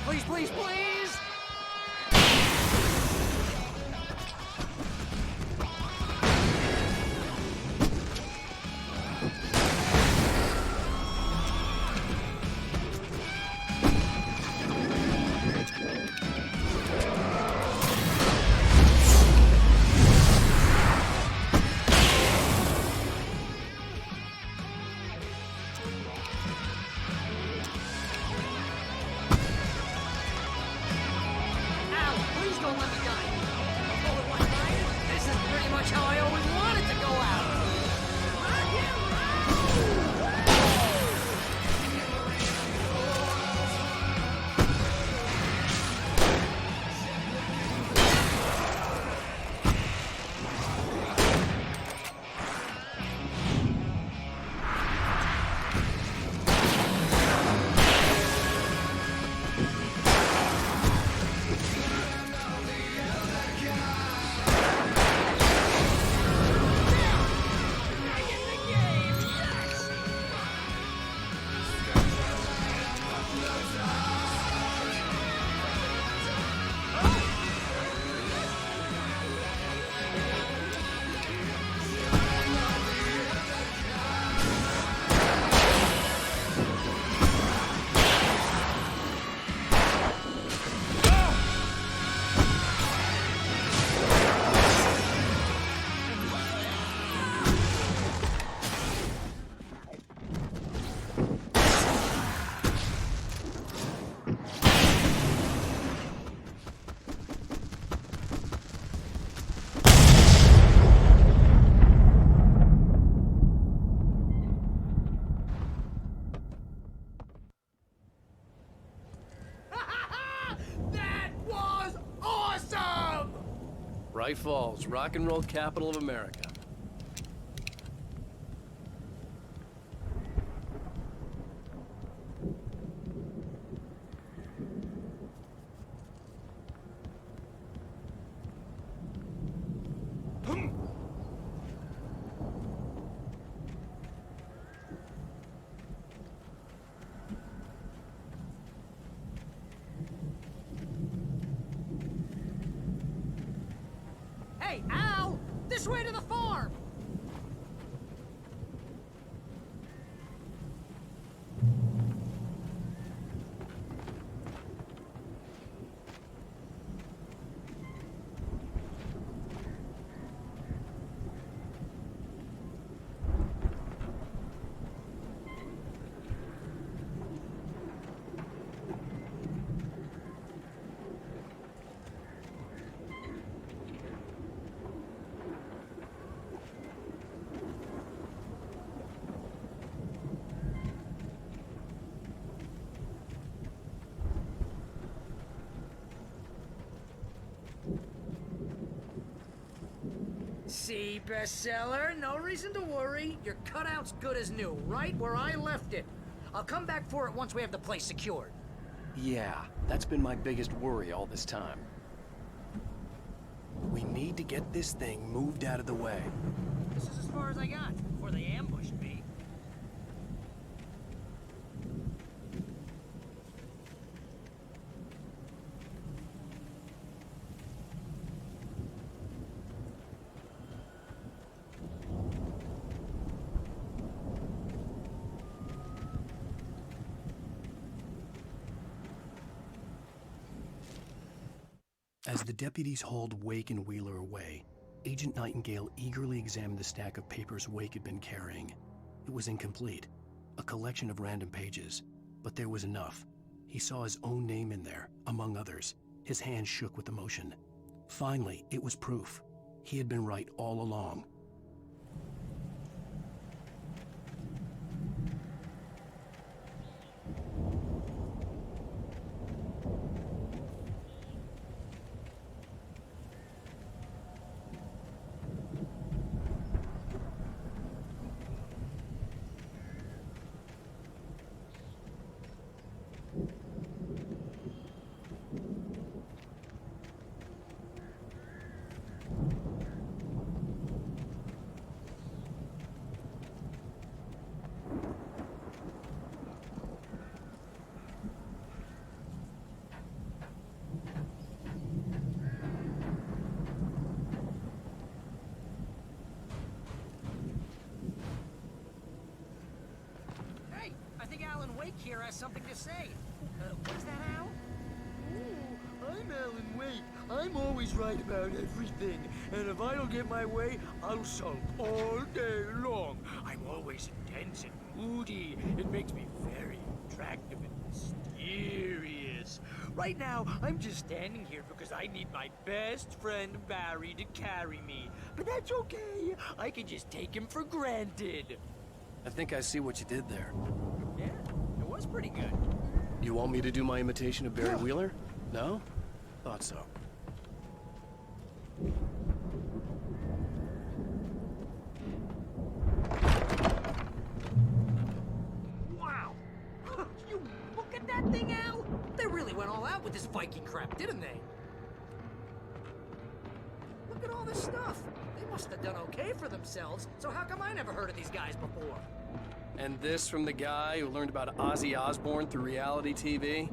Please, please, please! Bright Falls, rock and roll capital of America. Hey, Al! This way to the farm! See, bestseller, no reason to worry. Your cutout's good as new, right where I left it. I'll come back for it once we have the place secured. Yeah, that's been my biggest worry all this time. We need to get this thing moved out of the way. This is as far as I got before they ambushed me. As the deputies hauled Wake and Wheeler away, Agent Nightingale eagerly examined the stack of papers Wake had been carrying. It was incomplete, a collection of random pages, but there was enough. He saw his own name in there, among others. His hand shook with emotion. Finally, it was proof. He had been right all along. Wake here has something to say. What's that, Al? Ooh, I'm Alan Wake. I'm always right about everything. And if I don't get my way, I'll sulk all day long. I'm always intense and moody. It makes me very attractive and mysterious. Right now, I'm just standing here because I need my best friend Barry to carry me. But that's okay. I can just take him for granted. I think I see what you did there. Yeah, it was pretty good. You want me to do my imitation of Barry Wheeler? No? Thought so. Wow! You look at that thing, Al! They really went all out with this Viking crap, didn't they? Look at all this stuff. They must have done okay for themselves, so how come I never heard of these guys before? And this from the guy who learned about Ozzy Osbourne through reality TV?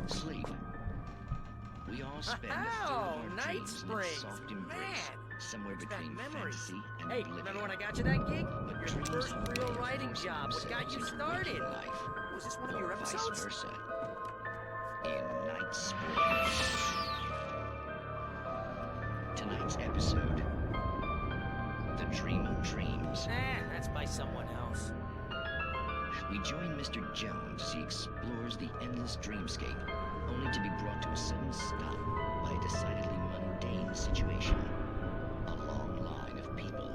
Sleep. We all spend a third of our Night dreams in Springs. its soft embrace, somewhere between memories. fantasy and Hey, oblivion. remember when I got you that gig? Your dreams first and real waves writing force job. What got you themselves into started? waking life, Was this one of or your vice episodes? versa. In Night Springs. Tonight's episode: The Dream of Dreams. That's by someone else. We join Mr. Jones as he explores the endless dreamscape, only to be brought to a sudden stop by a decidedly mundane situation. A long line of people.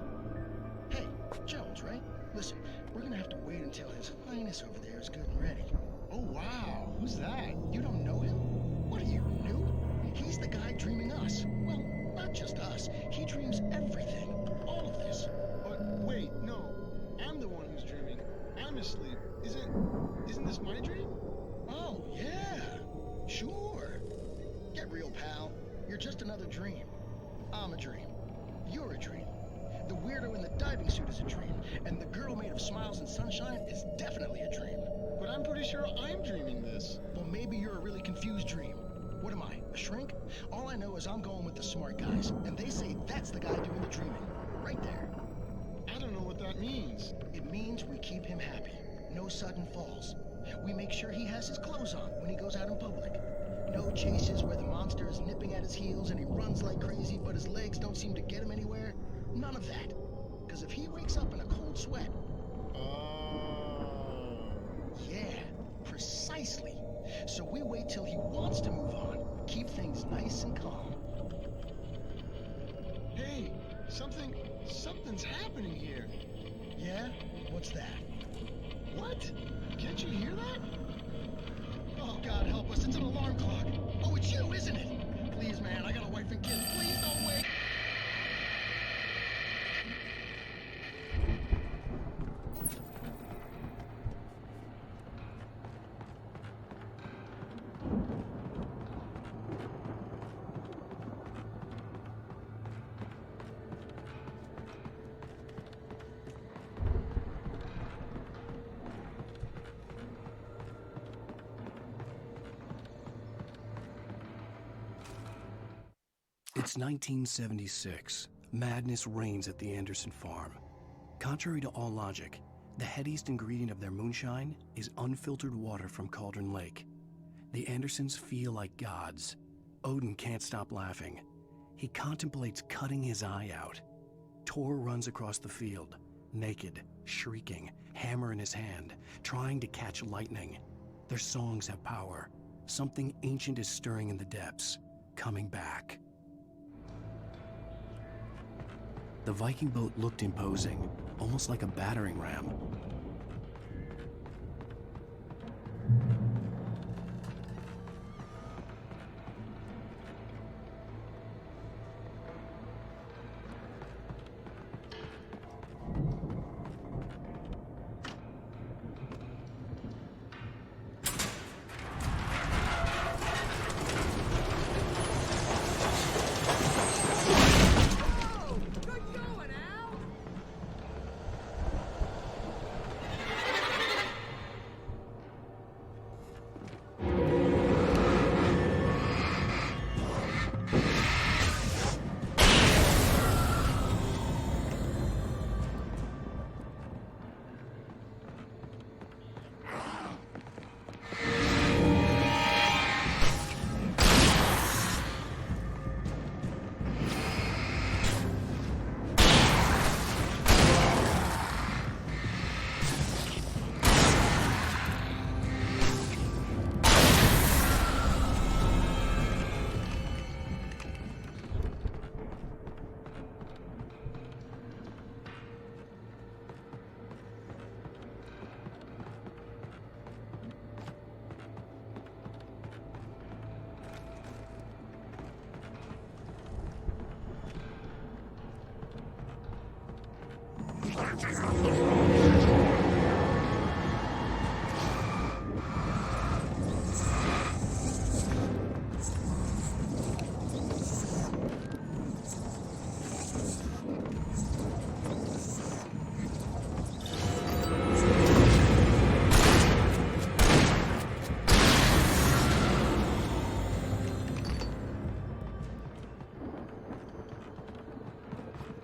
Hey, Jones, right? Listen, we're gonna have to wait until His Highness over there is good and ready. Oh, wow. Who's that? You don't know him? What are you, new? He's the guy dreaming us. Well, not just us. He dreams everything. All of this. But wait, no. I'm the one who's dreaming. I'm asleep. Isn't this my dream? Oh, yeah. Sure. Get real, pal. You're just another dream. I'm a dream. You're a dream. The weirdo in the diving suit is a dream. And the girl made of smiles and sunshine is definitely a dream. But I'm pretty sure I'm dreaming this. Well, maybe you're a really confused dream. What am I, a shrink? All I know is I'm going with the smart guys, and they say that's the guy doing the dreaming. Right there. I don't know what that means. It means we keep him happy. No sudden falls. We make sure he has his clothes on when he goes out in public. No chases where the monster is nipping at his heels and he runs like crazy, but his legs don't seem to get him anywhere. None of that. Because if he wakes up in a cold sweat... Yeah, precisely. So we wait till he wants to move on. Keep things nice and calm. Hey, Something's happening here. Yeah? What's that? What? Can't you hear that? Oh, God help us, it's an alarm clock. Oh, it's you, isn't it? Please, man, I got a wife and kids. Please don't wait. It's 1976. Madness reigns at the Anderson farm. Contrary to all logic, the headiest ingredient of their moonshine is unfiltered water from Cauldron Lake. The Andersons feel like gods. Odin can't stop laughing. He contemplates cutting his eye out. Tor runs across the field, naked, shrieking, hammer in his hand, trying to catch lightning. Their songs have power. Something ancient is stirring in the depths, coming back. The Viking boat looked imposing, almost like a battering ram.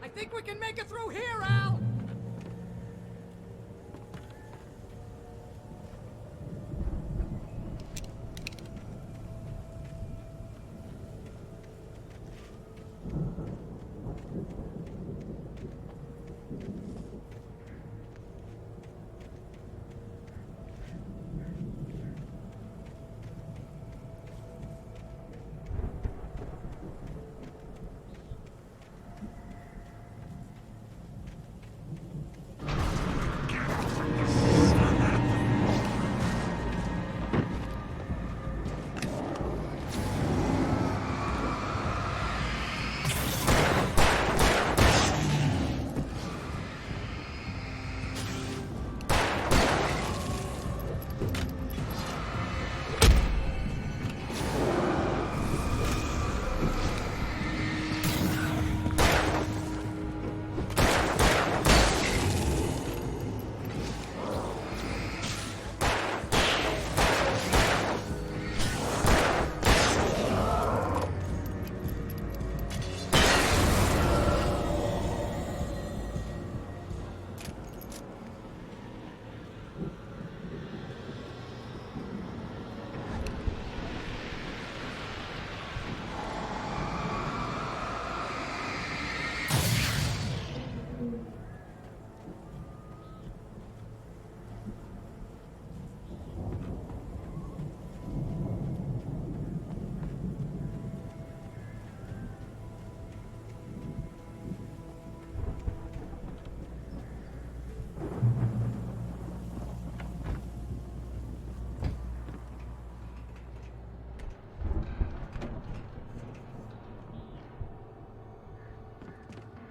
I think we can make it through here, Al!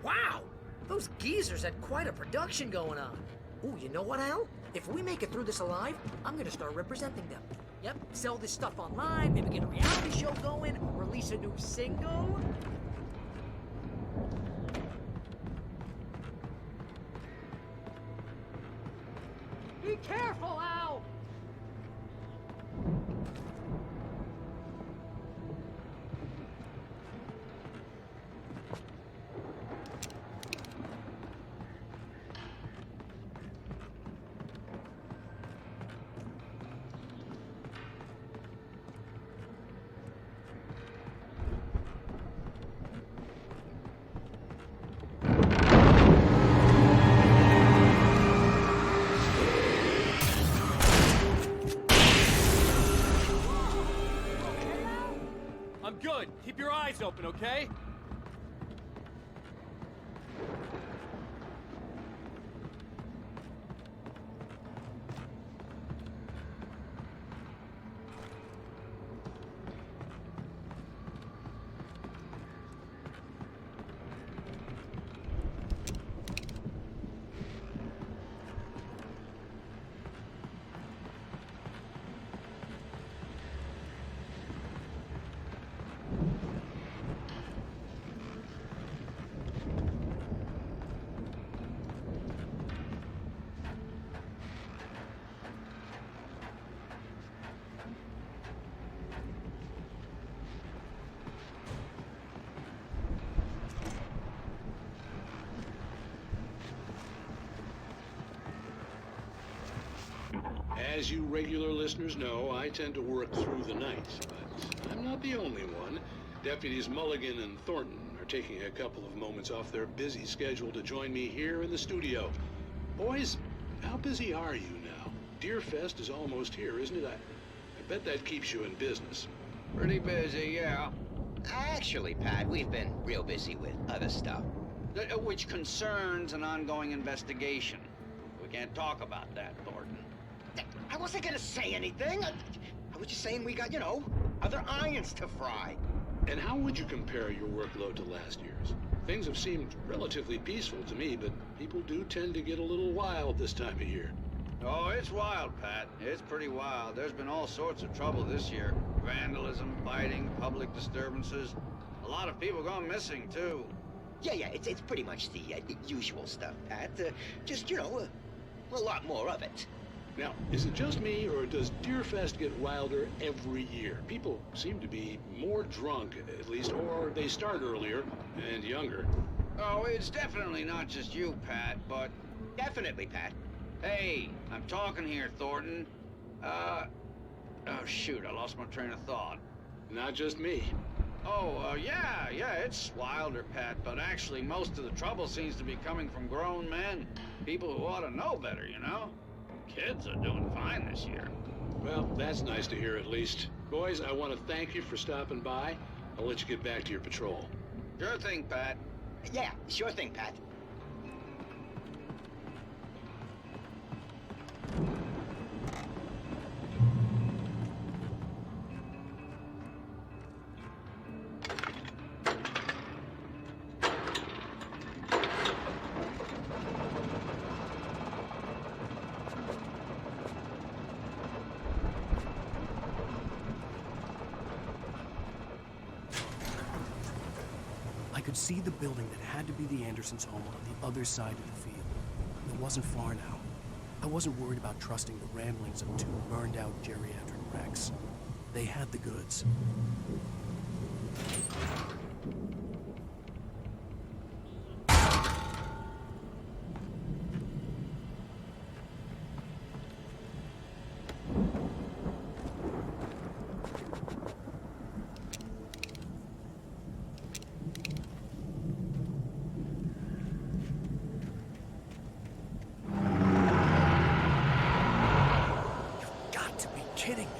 Wow! Those geezers had quite a production going on. Ooh, you know what, Al? If we make it through this alive, I'm gonna start representing them. Yep, sell this stuff online, maybe get a reality show going, release a new single. Be careful, Al! I'm good. Keep your eyes open, okay? As you regular listeners know, I tend to work through the night, but I'm not the only one. Deputies Mulligan and Thornton are taking a couple of moments off their busy schedule to join me here in the studio. Boys, how busy are you now? Deerfest is almost here, isn't it? I bet that keeps you in business. Pretty busy, yeah. Actually, Pat, we've been real busy with other stuff, which concerns an ongoing investigation. We can't talk about that, Thornton. I wasn't gonna say anything. I was just saying we got, other irons to fry. And how would you compare your workload to last year's? Things have seemed relatively peaceful to me, but people do tend to get a little wild this time of year. Oh, it's wild, Pat. It's pretty wild. There's been all sorts of trouble this year. Vandalism, fighting, public disturbances. A lot of people gone missing, too. Yeah, it's pretty much the usual stuff, Pat. Just, a lot more of it. Now, is it just me, or does Deerfest get wilder every year? People seem to be more drunk, at least, or they start earlier and younger. Oh, it's definitely not just you, Pat, but... Definitely, Pat. Hey, I'm talking here, Thornton. Oh, shoot, I lost my train of thought. Not just me. Oh, yeah, it's wilder, Pat, but actually most of the trouble seems to be coming from grown men. People who ought to know better, Kids are doing fine this year. Well, that's nice to hear at least. Boys, I want to thank you for stopping by. I'll let you get back to your patrol. Sure thing, Pat. Yeah, sure thing, Pat. I could see the building that had to be the Andersons' home on the other side of the field. It wasn't far now. I wasn't worried about trusting the ramblings of two burned-out geriatric wrecks. They had the goods. Kidding me.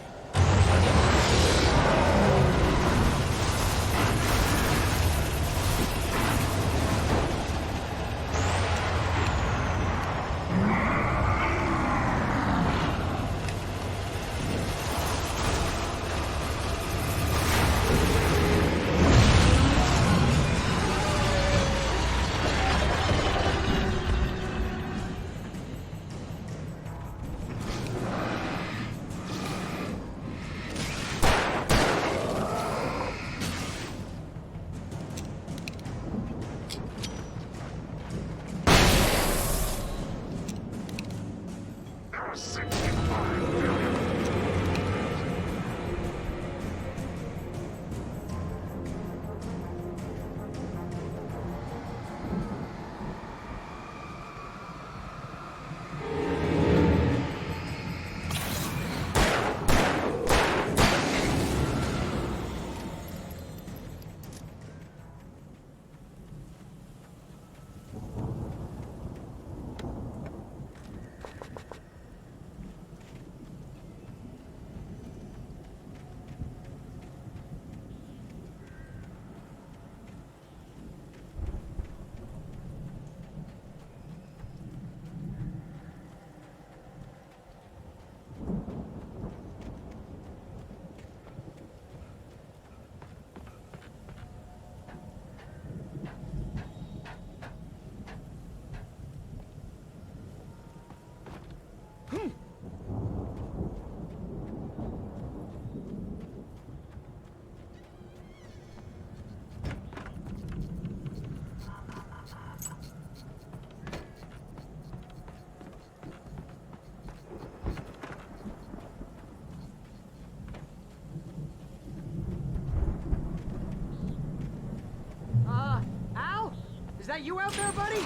that you out there, buddy?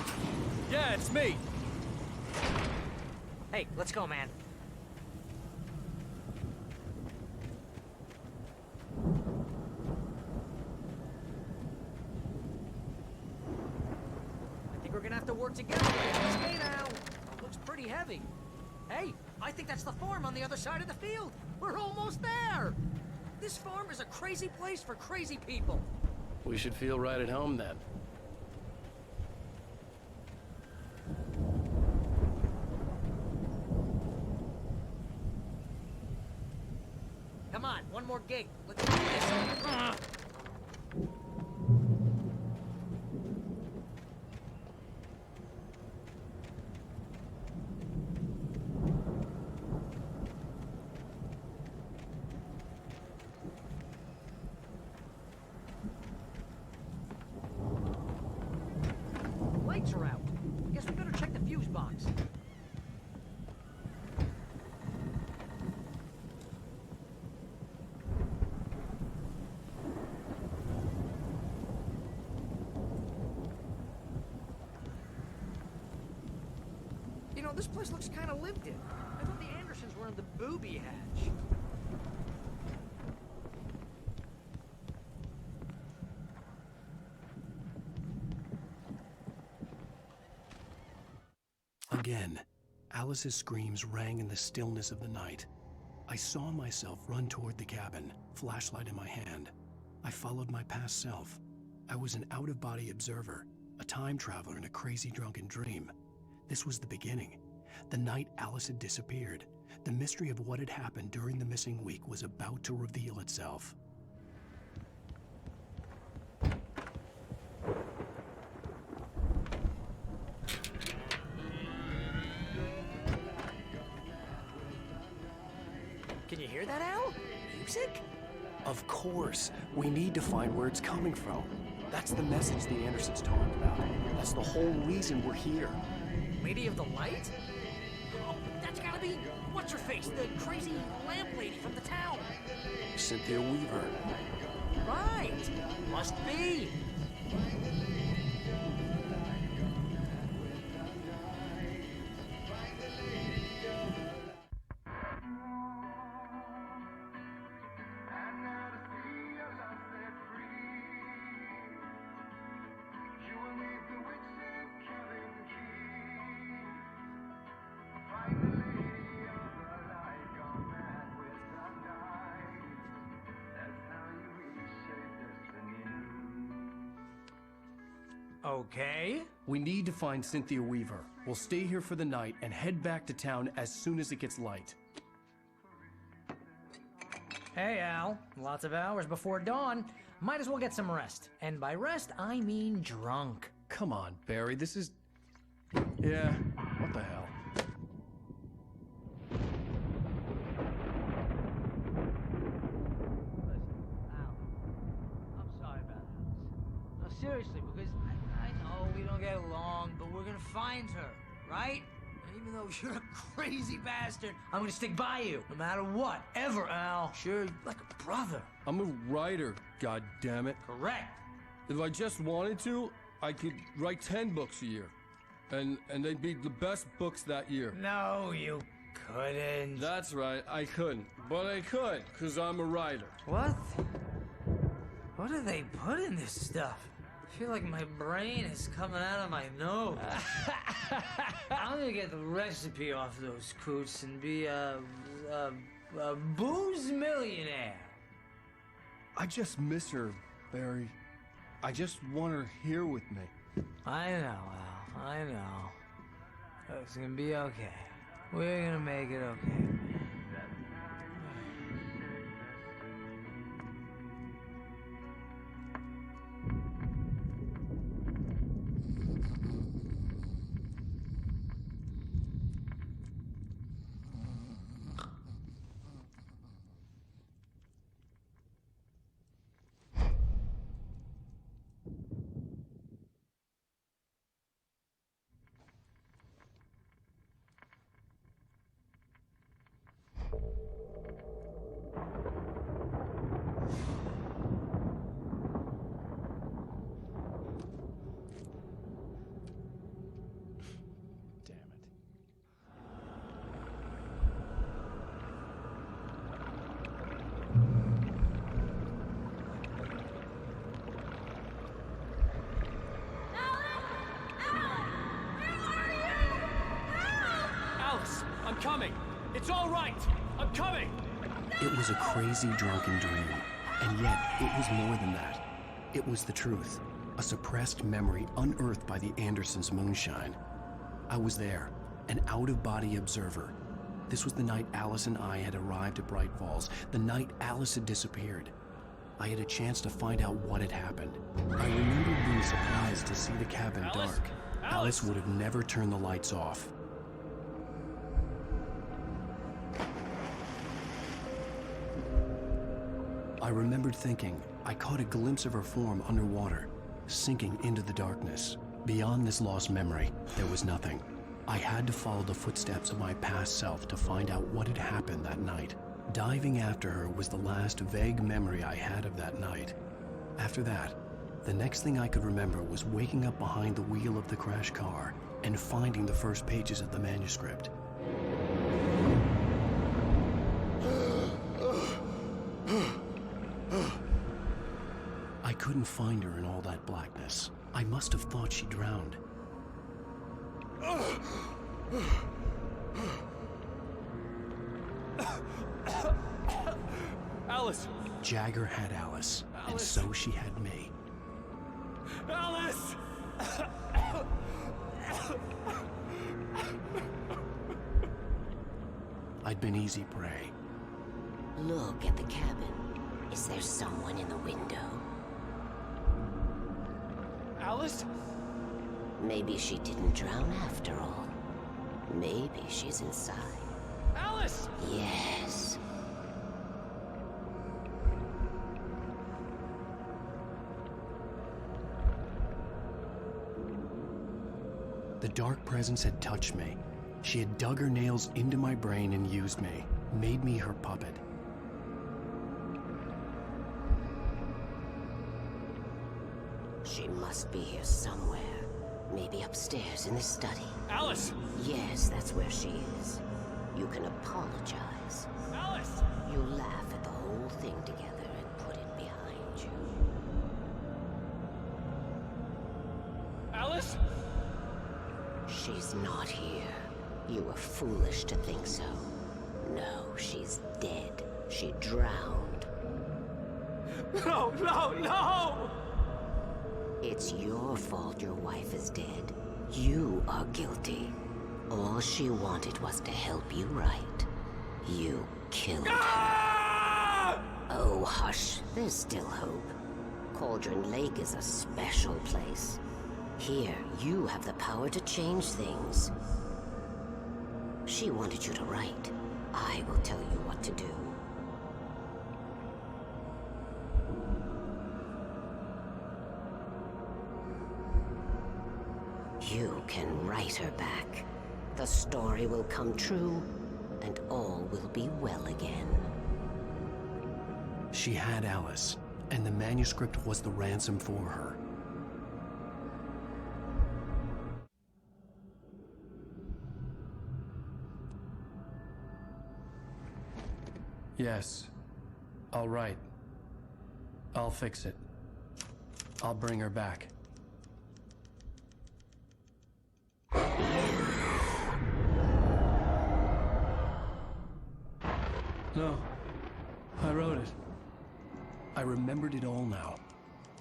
Yeah, it's me. Hey, let's go, man. I think we're gonna have to work together. Stay now. Looks pretty heavy. Hey, I think that's the farm on the other side of the field. We're almost there. This farm is a crazy place for crazy people. We should feel right at home then. Come on, one more gig. Let's do this. Lights are out. Guess we better check the fuse box. You know, this place looks kind of lived in. I thought the Andersons were in the booby hatch. Again, Alice's screams rang in the stillness of the night. I saw myself run toward the cabin, flashlight in my hand. I followed my past self. I was an out-of-body observer, a time traveler in a crazy drunken dream. This was the beginning. The night Alice had disappeared. The mystery of what had happened during the missing week was about to reveal itself. Can you hear that, Al? Music? Of course. We need to find where it's coming from. That's the message the Andersons talked about. That's the whole reason we're here. Lady of the Light? Oh, that's gotta be... What's-her-face? The crazy lamp lady from the town. Cynthia Weaver. Right. Must be. Okay. We need to find Cynthia Weaver. We'll stay here for the night and head back to town as soon as it gets light. Hey, Al. Lots of hours before dawn. Might as well get some rest. And by rest, I mean drunk. Come on, Barry, this is... Yeah, what the hell? I'm sorry about Alice. No, seriously, because I know we don't get along, but we're gonna find her, right? And even though you're a crazy bastard, I'm gonna stick by you, no matter what, ever, Al. Sure, like a brother. I'm a writer, goddammit. Correct. If I just wanted to, I could write 10 books a year. And they'd be the best books that year. No, you couldn't. That's right, I couldn't. But I could, because I'm a writer. What? What do they put in this stuff? I feel like my brain is coming out of my nose. I'm gonna get the recipe off those coots and be a booze millionaire. I just miss her, Barry. I just want her here with me. I know, Al. I know. It's gonna be okay. We're gonna make it okay. It's all right! I'm coming! It was a crazy, drunken dream, and yet it was more than that. It was the truth, a suppressed memory unearthed by the Andersons' moonshine. I was there, an out-of-body observer. This was the night Alice and I had arrived at Bright Falls, the night Alice had disappeared. I had a chance to find out what had happened. I remember being surprised to see the cabin dark. Alice would have never turned the lights off. I remembered thinking I caught a glimpse of her form underwater, sinking into the darkness. Beyond this lost memory, there was nothing. I had to follow the footsteps of my past self to find out what had happened that night. Diving after her was the last vague memory I had of that night. After that, the next thing I could remember was waking up behind the wheel of the crashed car and finding the first pages of the manuscript. I couldn't find her in all that blackness. I must have thought she drowned. Alice! Jagger had Alice, and so she had me. Alice! I'd been easy prey. Look at the cabin. Is there someone in the window? Alice? Maybe she didn't drown after all. Maybe she's inside. Alice! Yes. The dark presence had touched me. She had dug her nails into my brain and used me, made me her puppet. She must be here somewhere. Maybe upstairs in the study. Alice! Yes, that's where she is. You can apologize. Alice! You laugh at the whole thing together and put it behind you. Alice? She's not here. You were foolish to think so. No, she's dead. She drowned. No, no, no! It's your fault your wife is dead. You are guilty. All she wanted was to help you right. You killed her. Oh, hush. There's still hope. Cauldron Lake is a special place. Here, you have the power to change things. She wanted you to write. I will tell you what to do. You can write her back. The story will come true, and all will be well again. She had Alice, and the manuscript was the ransom for her. Yes. All right. I'll fix it. I'll bring her back. No. I wrote it. I remembered it all now.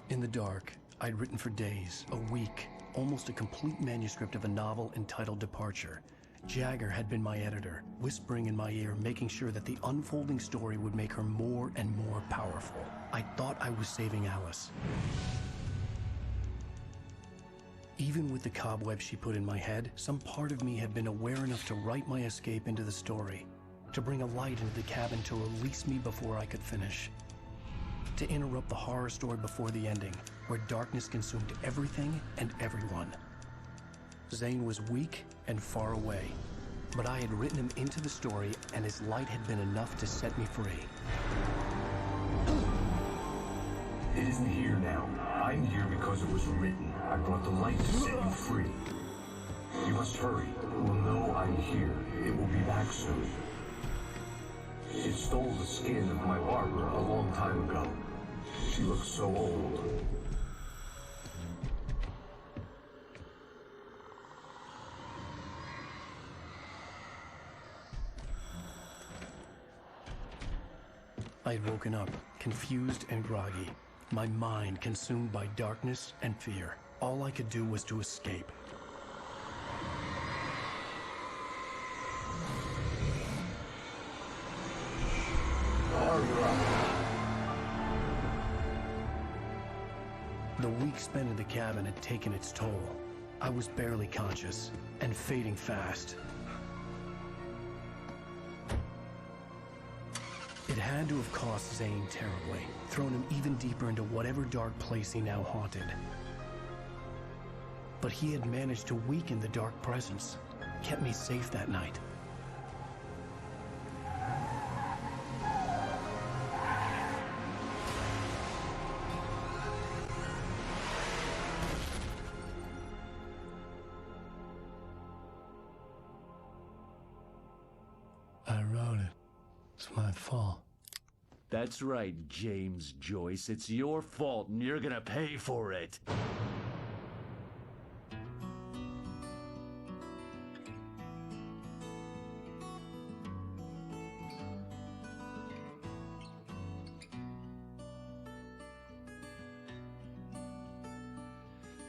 In the dark, I'd written for days, a week, almost a complete manuscript of a novel entitled Departure. Jagger had been my editor, whispering in my ear, making sure that the unfolding story would make her more and more powerful. I thought I was saving Alice. Even with the cobweb she put in my head, some part of me had been aware enough to write my escape into the story, to bring a light into the cabin to release me before I could finish, to interrupt the horror story before the ending, where darkness consumed everything and everyone. Zane was weak and far away, but I had written him into the story, and his light had been enough to set me free. It isn't here now. I'm here because it was written. I brought the light to set you free. You must hurry. It will know I'm here. It will be back soon. It stole the skin of my Barbara a long time ago. She looks so old. I had woken up, confused and groggy, my mind consumed by darkness and fear. All I could do was to escape. The week spent in the cabin had taken its toll. I was barely conscious, and fading fast. It had to have cost Zane terribly, thrown him even deeper into whatever dark place he now haunted. But he had managed to weaken the dark presence, kept me safe that night. I wrote it. It's my fault. That's right, James Joyce. It's your fault, and you're gonna pay for it.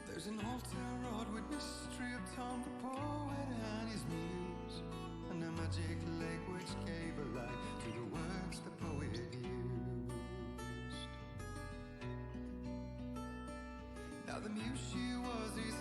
There's an old town road with mystery of Tom the poet and his muse, and a magic lake which gave a light to the words the poet used. Now the muse she was his